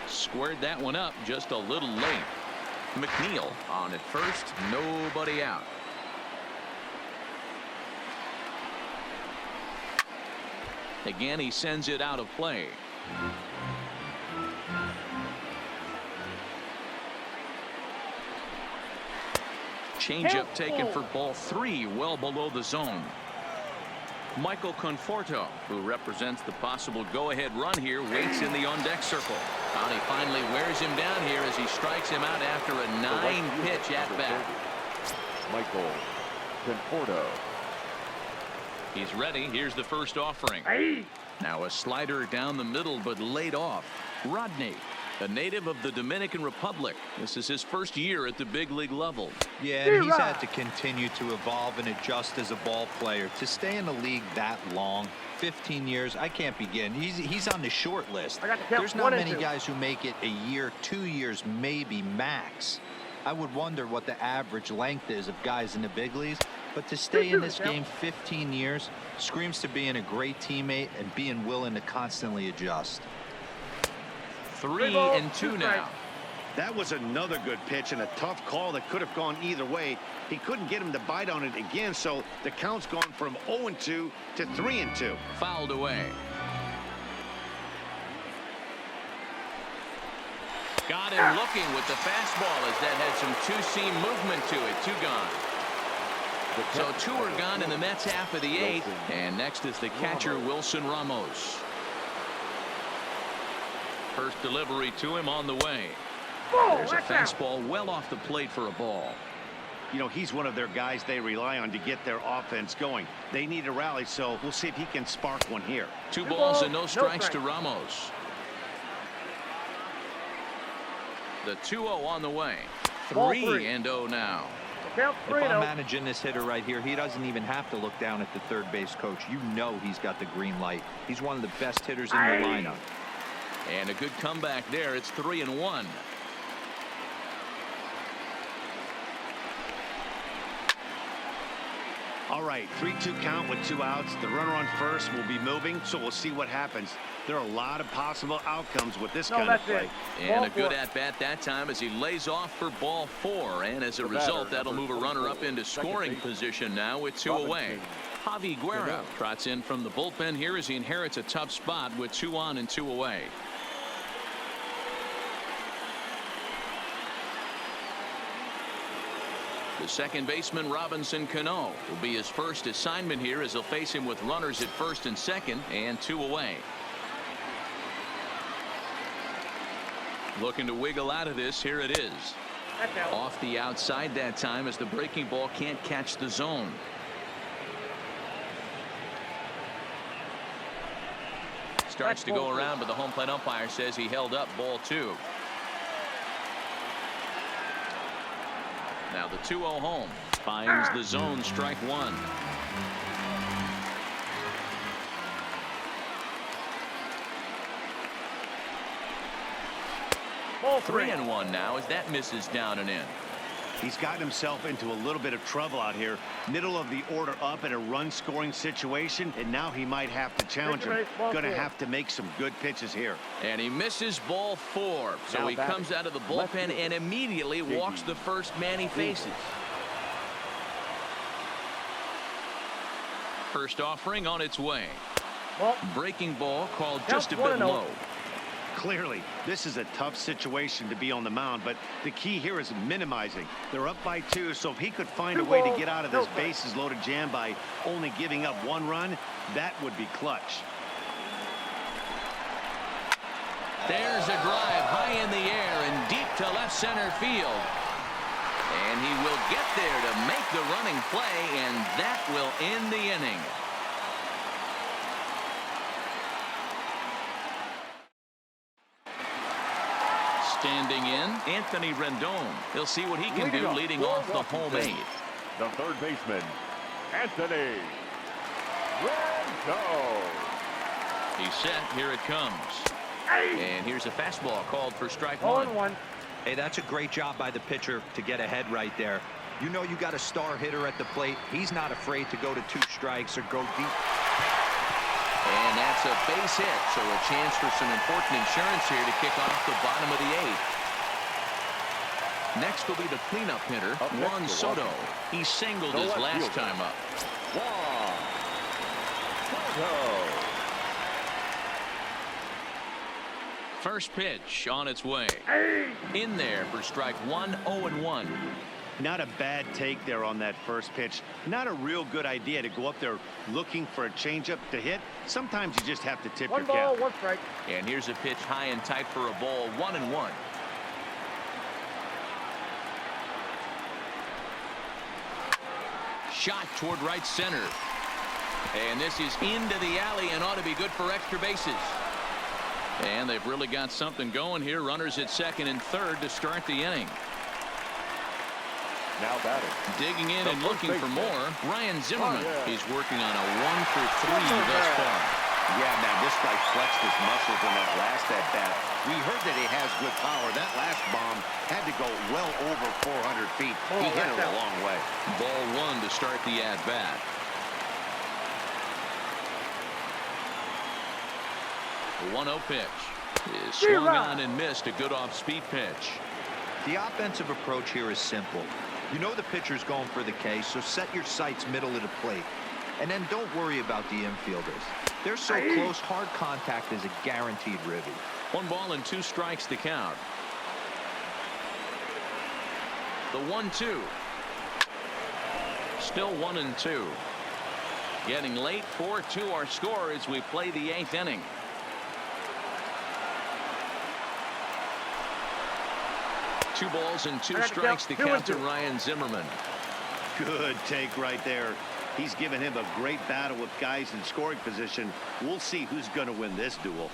Squared that one up just a little late. McNeil on at first, nobody out. Again, he sends it out of play. Changeup taken for ball 3, well below the zone. Michael Conforto, who represents the possible go-ahead run here, waits in the on-deck circle. And he finally wears him down here as he strikes him out after a 9-pitch at-bat. Michael Conforto. He's ready. Here's the first offering. Now a slider down the middle, but laid off. Rodney. A native of the Dominican Republic. This is his first year at the big league level. Yeah, and he's had to continue to evolve and adjust as a ball player. To stay in the league that long, 15 years, I can't begin. He's on the short list. There's not many guys who make it a year, 2 years, maybe max. I would wonder what the average length is of guys in the big leagues. But to stay in this game 15 years screams to being a great teammate and being willing to constantly adjust. 3-2 now. That was another good pitch and a tough call that could have gone either way. He couldn't get him to bite on it again, so the count's gone from 0-2 to 3-2. Fouled away. Got him looking with the fastball as that had some two-seam movement to it. 2 gone. So 2 are gone in the Mets half of the 8th. And next is the catcher, Wilson Ramos. First delivery to him on the way. There's a fastball well off the plate for a ball. You know, he's one of their guys they rely on to get their offense going. They need a rally, so we'll see if he can spark one here. 2 balls and no strikes to Ramos. The 2-0 on the way. 3-0 now. If I'm managing this hitter right here, he doesn't even have to look down at the third base coach. You know he's got the green light. He's one of the best hitters in the lineup. And a good comeback there. It's 3-1. All right, 3-2 count with 2 outs. The runner on first will be moving, so we'll see what happens. There are a lot of possible outcomes with this kind of play. And a good at-bat that time as he lays off for ball 4. And as a result, that'll move a runner up into scoring position now with 2 away. Javi Guerra trots in from the bullpen here as he inherits a tough spot with 2 on and 2 away. The second baseman, Robinson Cano, will be his first assignment here as he'll face him with runners at first and second and 2 away. Looking to wiggle out of this. Here it is. Off the outside that time as the breaking ball can't catch the zone. Starts to go around, but the home plate umpire says he held up ball 2. Now the 2-0 home finds the zone, strike 1. Ball 3-1 now as that misses down and in. He's gotten himself into a little bit of trouble out here. Middle of the order up in a run scoring situation, and now he might have to challenge him. Going to have to make some good pitches here. And he misses ball 4. So he comes out of the bullpen and immediately walks the first man he faces. First offering on its way. Breaking ball called just a bit low. Clearly, this is a tough situation to be on the mound, but the key here is minimizing. They're up by 2, so if he could find a way to get out of this bases loaded jam by only giving up 1 run, that would be clutch. There's a drive high in the air and deep to left center field. And he will get there to make the running play, and that will end the inning. Standing in, Anthony Rendon. He'll see what he can do leading off the home 8th. The third baseman, Anthony Rendon. He's set. Here it comes. And here's a fastball called for strike 1. Hey, that's a great job by the pitcher to get ahead right there. You know you got a star hitter at the plate. He's not afraid to go to 2 strikes or go deep. And that's a base hit, so a chance for some important insurance here to kick off the bottom of the 8th. Next will be the cleanup hitter, Juan Soto. He singled his last time up. Juan Soto. First pitch on its way. In there for strike 1, 0-1. Not a bad take there on that first pitch. Not a real good idea to go up there looking for a changeup to hit. Sometimes you just have to tip your cap. 1 ball, 1 strike. And here's a pitch high and tight for a ball, 1-1. Shot toward right center. And this is into the alley and ought to be good for extra bases. And they've really got something going here. Runners at second and third to start the inning. Now batting. Digging in The and first looking for baseman. more. Ryan Zimmerman. Oh, yeah. He's working on a 1-for-3 thus far. Yeah, man, this guy flexed his muscles in that last at-bat. We heard that he has good power. That last bomb had to go well over 400 feet. He hit it a long way. Ball one to start the at-bat. The 1-0 pitch is swung on and missed. A good off-speed pitch. The offensive approach here is simple. You know the pitcher's going for the K, so set your sights middle of the plate. And then don't worry about the infielders. They're so close, hard contact is a guaranteed ribby. 1 ball and 2 strikes to count. The 1-2. Still 1-2. Getting late. 4-2 our score as we play the 8th inning. Two balls and 2 strikes to count to Ryan Zimmerman. Good take right there. He's given him a great battle with guys in scoring position. We'll see who's going to win this duel.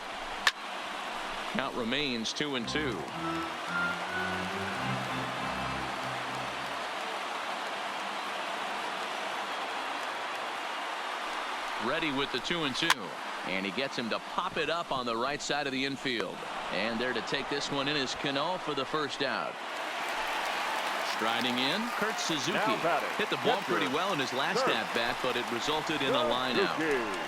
Count remains 2-2. Ready with the 2-2. And he gets him to pop it up on the right side of the infield. And there to take this one in is Cano for the first out. Striding in, Kurt Suzuki. Hit the ball pretty well in his last at-bat, but it resulted in a line-out.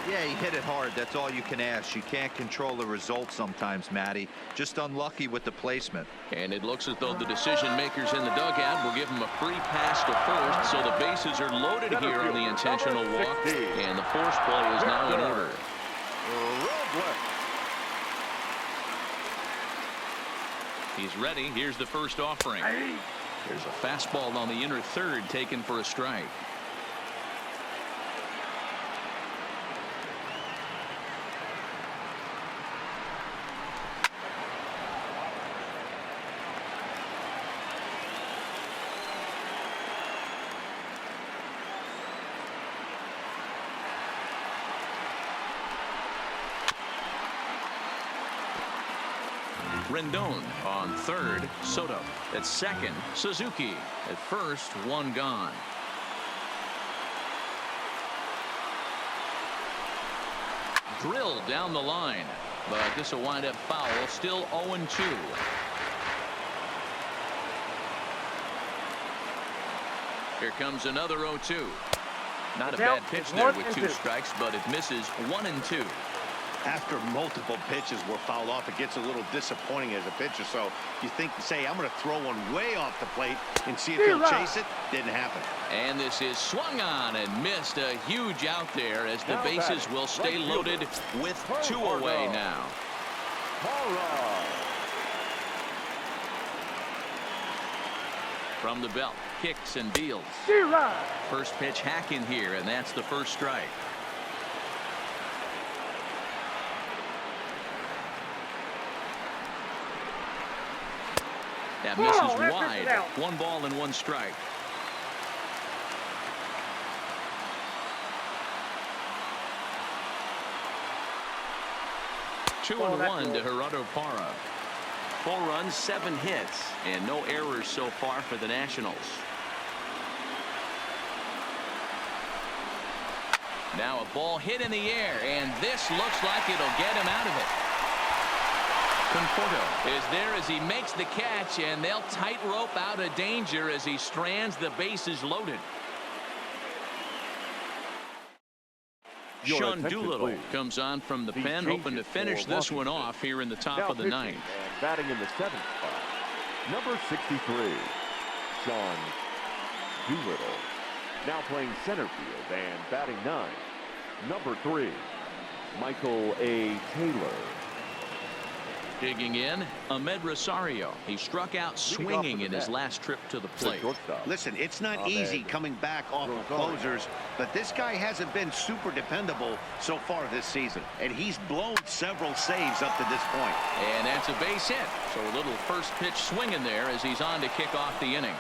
Yeah, he hit it hard. That's all you can ask. You can't control the result sometimes, Matty. Just unlucky with the placement. And it looks as though the decision makers in the dugout will give him a free pass to first, so the bases are loaded here on the intentional walk, and the force play is now in order. He's ready. Here's the first offering. There's a fastball on the inner third taken for a strike. Rendon on third. Soto at second. Suzuki at first. 1 gone. Drilled down the line, but this will wind up foul. Still 0-2. Here comes another 0-2. Not a bad pitch there with 2 strikes, but it misses. 1-2. After multiple pitches were fouled off, it gets a little disappointing as a pitcher. So you say, I'm going to throw one way off the plate and see if he'll chase it. Didn't happen. And this is swung on and missed. A huge out there as the bases will stay loaded with 2 away now. From the belt, kicks and deals. First pitch hacking here, and that's the first strike. That misses wide. 1 ball and 1 strike. Two and 1 to Gerardo Parra. 4 runs, 7 hits, and no errors so far for the Nationals. Now a ball hit in the air, and this looks like it'll get him out of it. Conforto is there as he makes the catch, and they'll tightrope out of danger as he strands the bases loaded. Sean Doolittle comes on from the pen, hoping to finish this one off here in the top of the 9th. Batting in the 7th spot, number 63, Sean Doolittle. Now playing center field and batting 9, number 3, Michael A. Taylor. Digging in, Ahmed Rosario. He struck out swinging in his last trip to the plate. Listen, it's not easy coming back off of closers, but this guy hasn't been super dependable so far this season, and he's blown several saves up to this point. And that's a base hit. So a little first pitch swing in there as he's on to kick off the inning.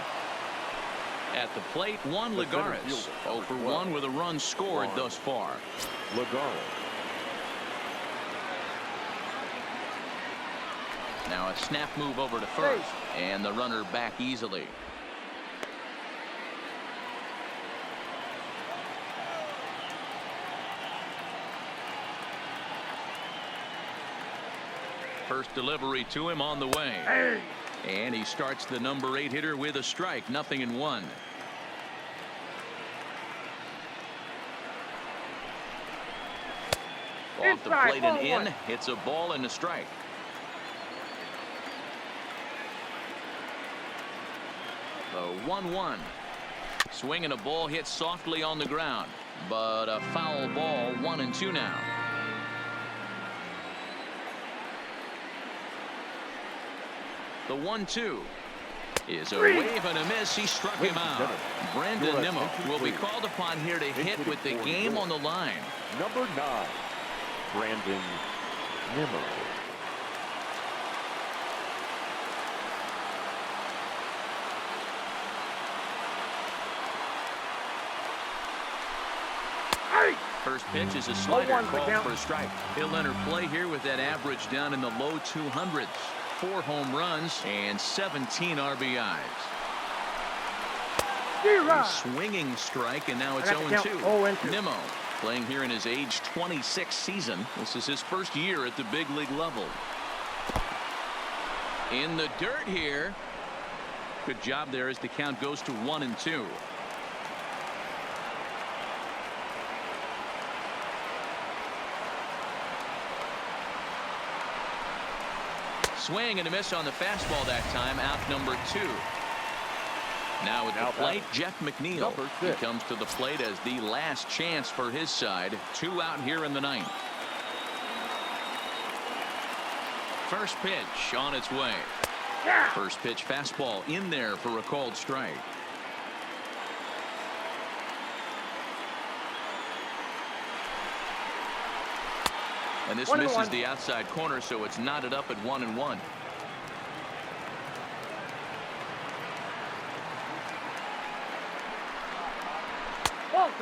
At the plate, Juan Lagares. 0 for 1 with a run scored thus far. Lagares. Now a snap move over to first, and the runner back easily. First delivery to him on the way. And he starts the number 8 hitter with a strike. 0-1. Off the plate and in. It's a ball and a strike. The 1-1. Swing and a ball hit softly on the ground, but a foul ball. 1-2 now. The 1-2 is a wave and a miss. He struck him out. Brandon Nimmo will be called upon here to hit with the game on the line. Number 9, Brandon Nimmo. First pitch is a slider called for a strike. He'll enter play here with that average down in the low 200s. 4 home runs and 17 RBIs. A swinging strike, and now it's 0-2. Nimmo playing here in his age 26 season. This is his first year at the big league level. In the dirt here. Good job there as the count goes to 1-2. Swing and a miss on the fastball that time. Out number 2. Now at the plate, Jeff McNeil. He comes to the plate as the last chance for his side. 2 out here in the 9th. First pitch on its way. First pitch fastball in there for a called strike. And this misses the outside corner, so it's knotted up at 1-1.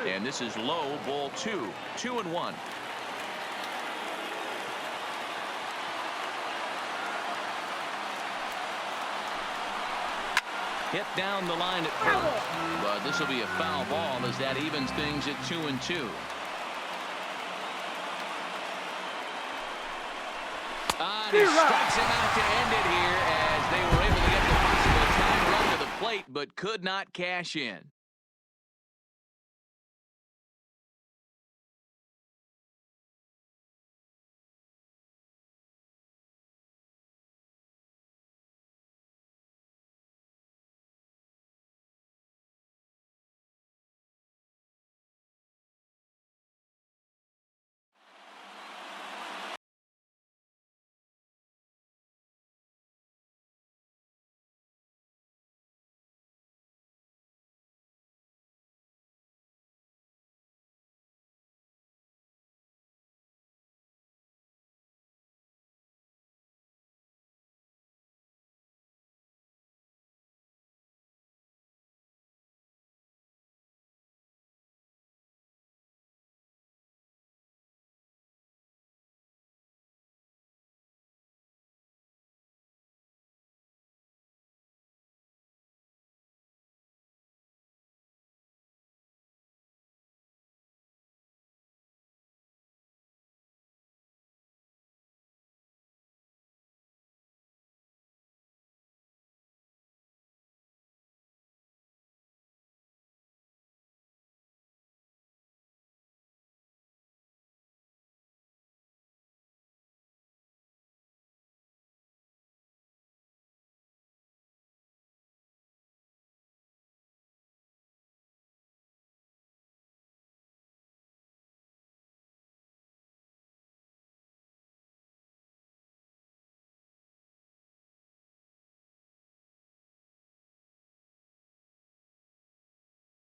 And this is low, ball 2. 2-1. Hit down the line at first, but this will be a foul ball as that evens things at 2-2. He strikes him out to end it here as they were able to get the possible time run to the plate, but could not cash in.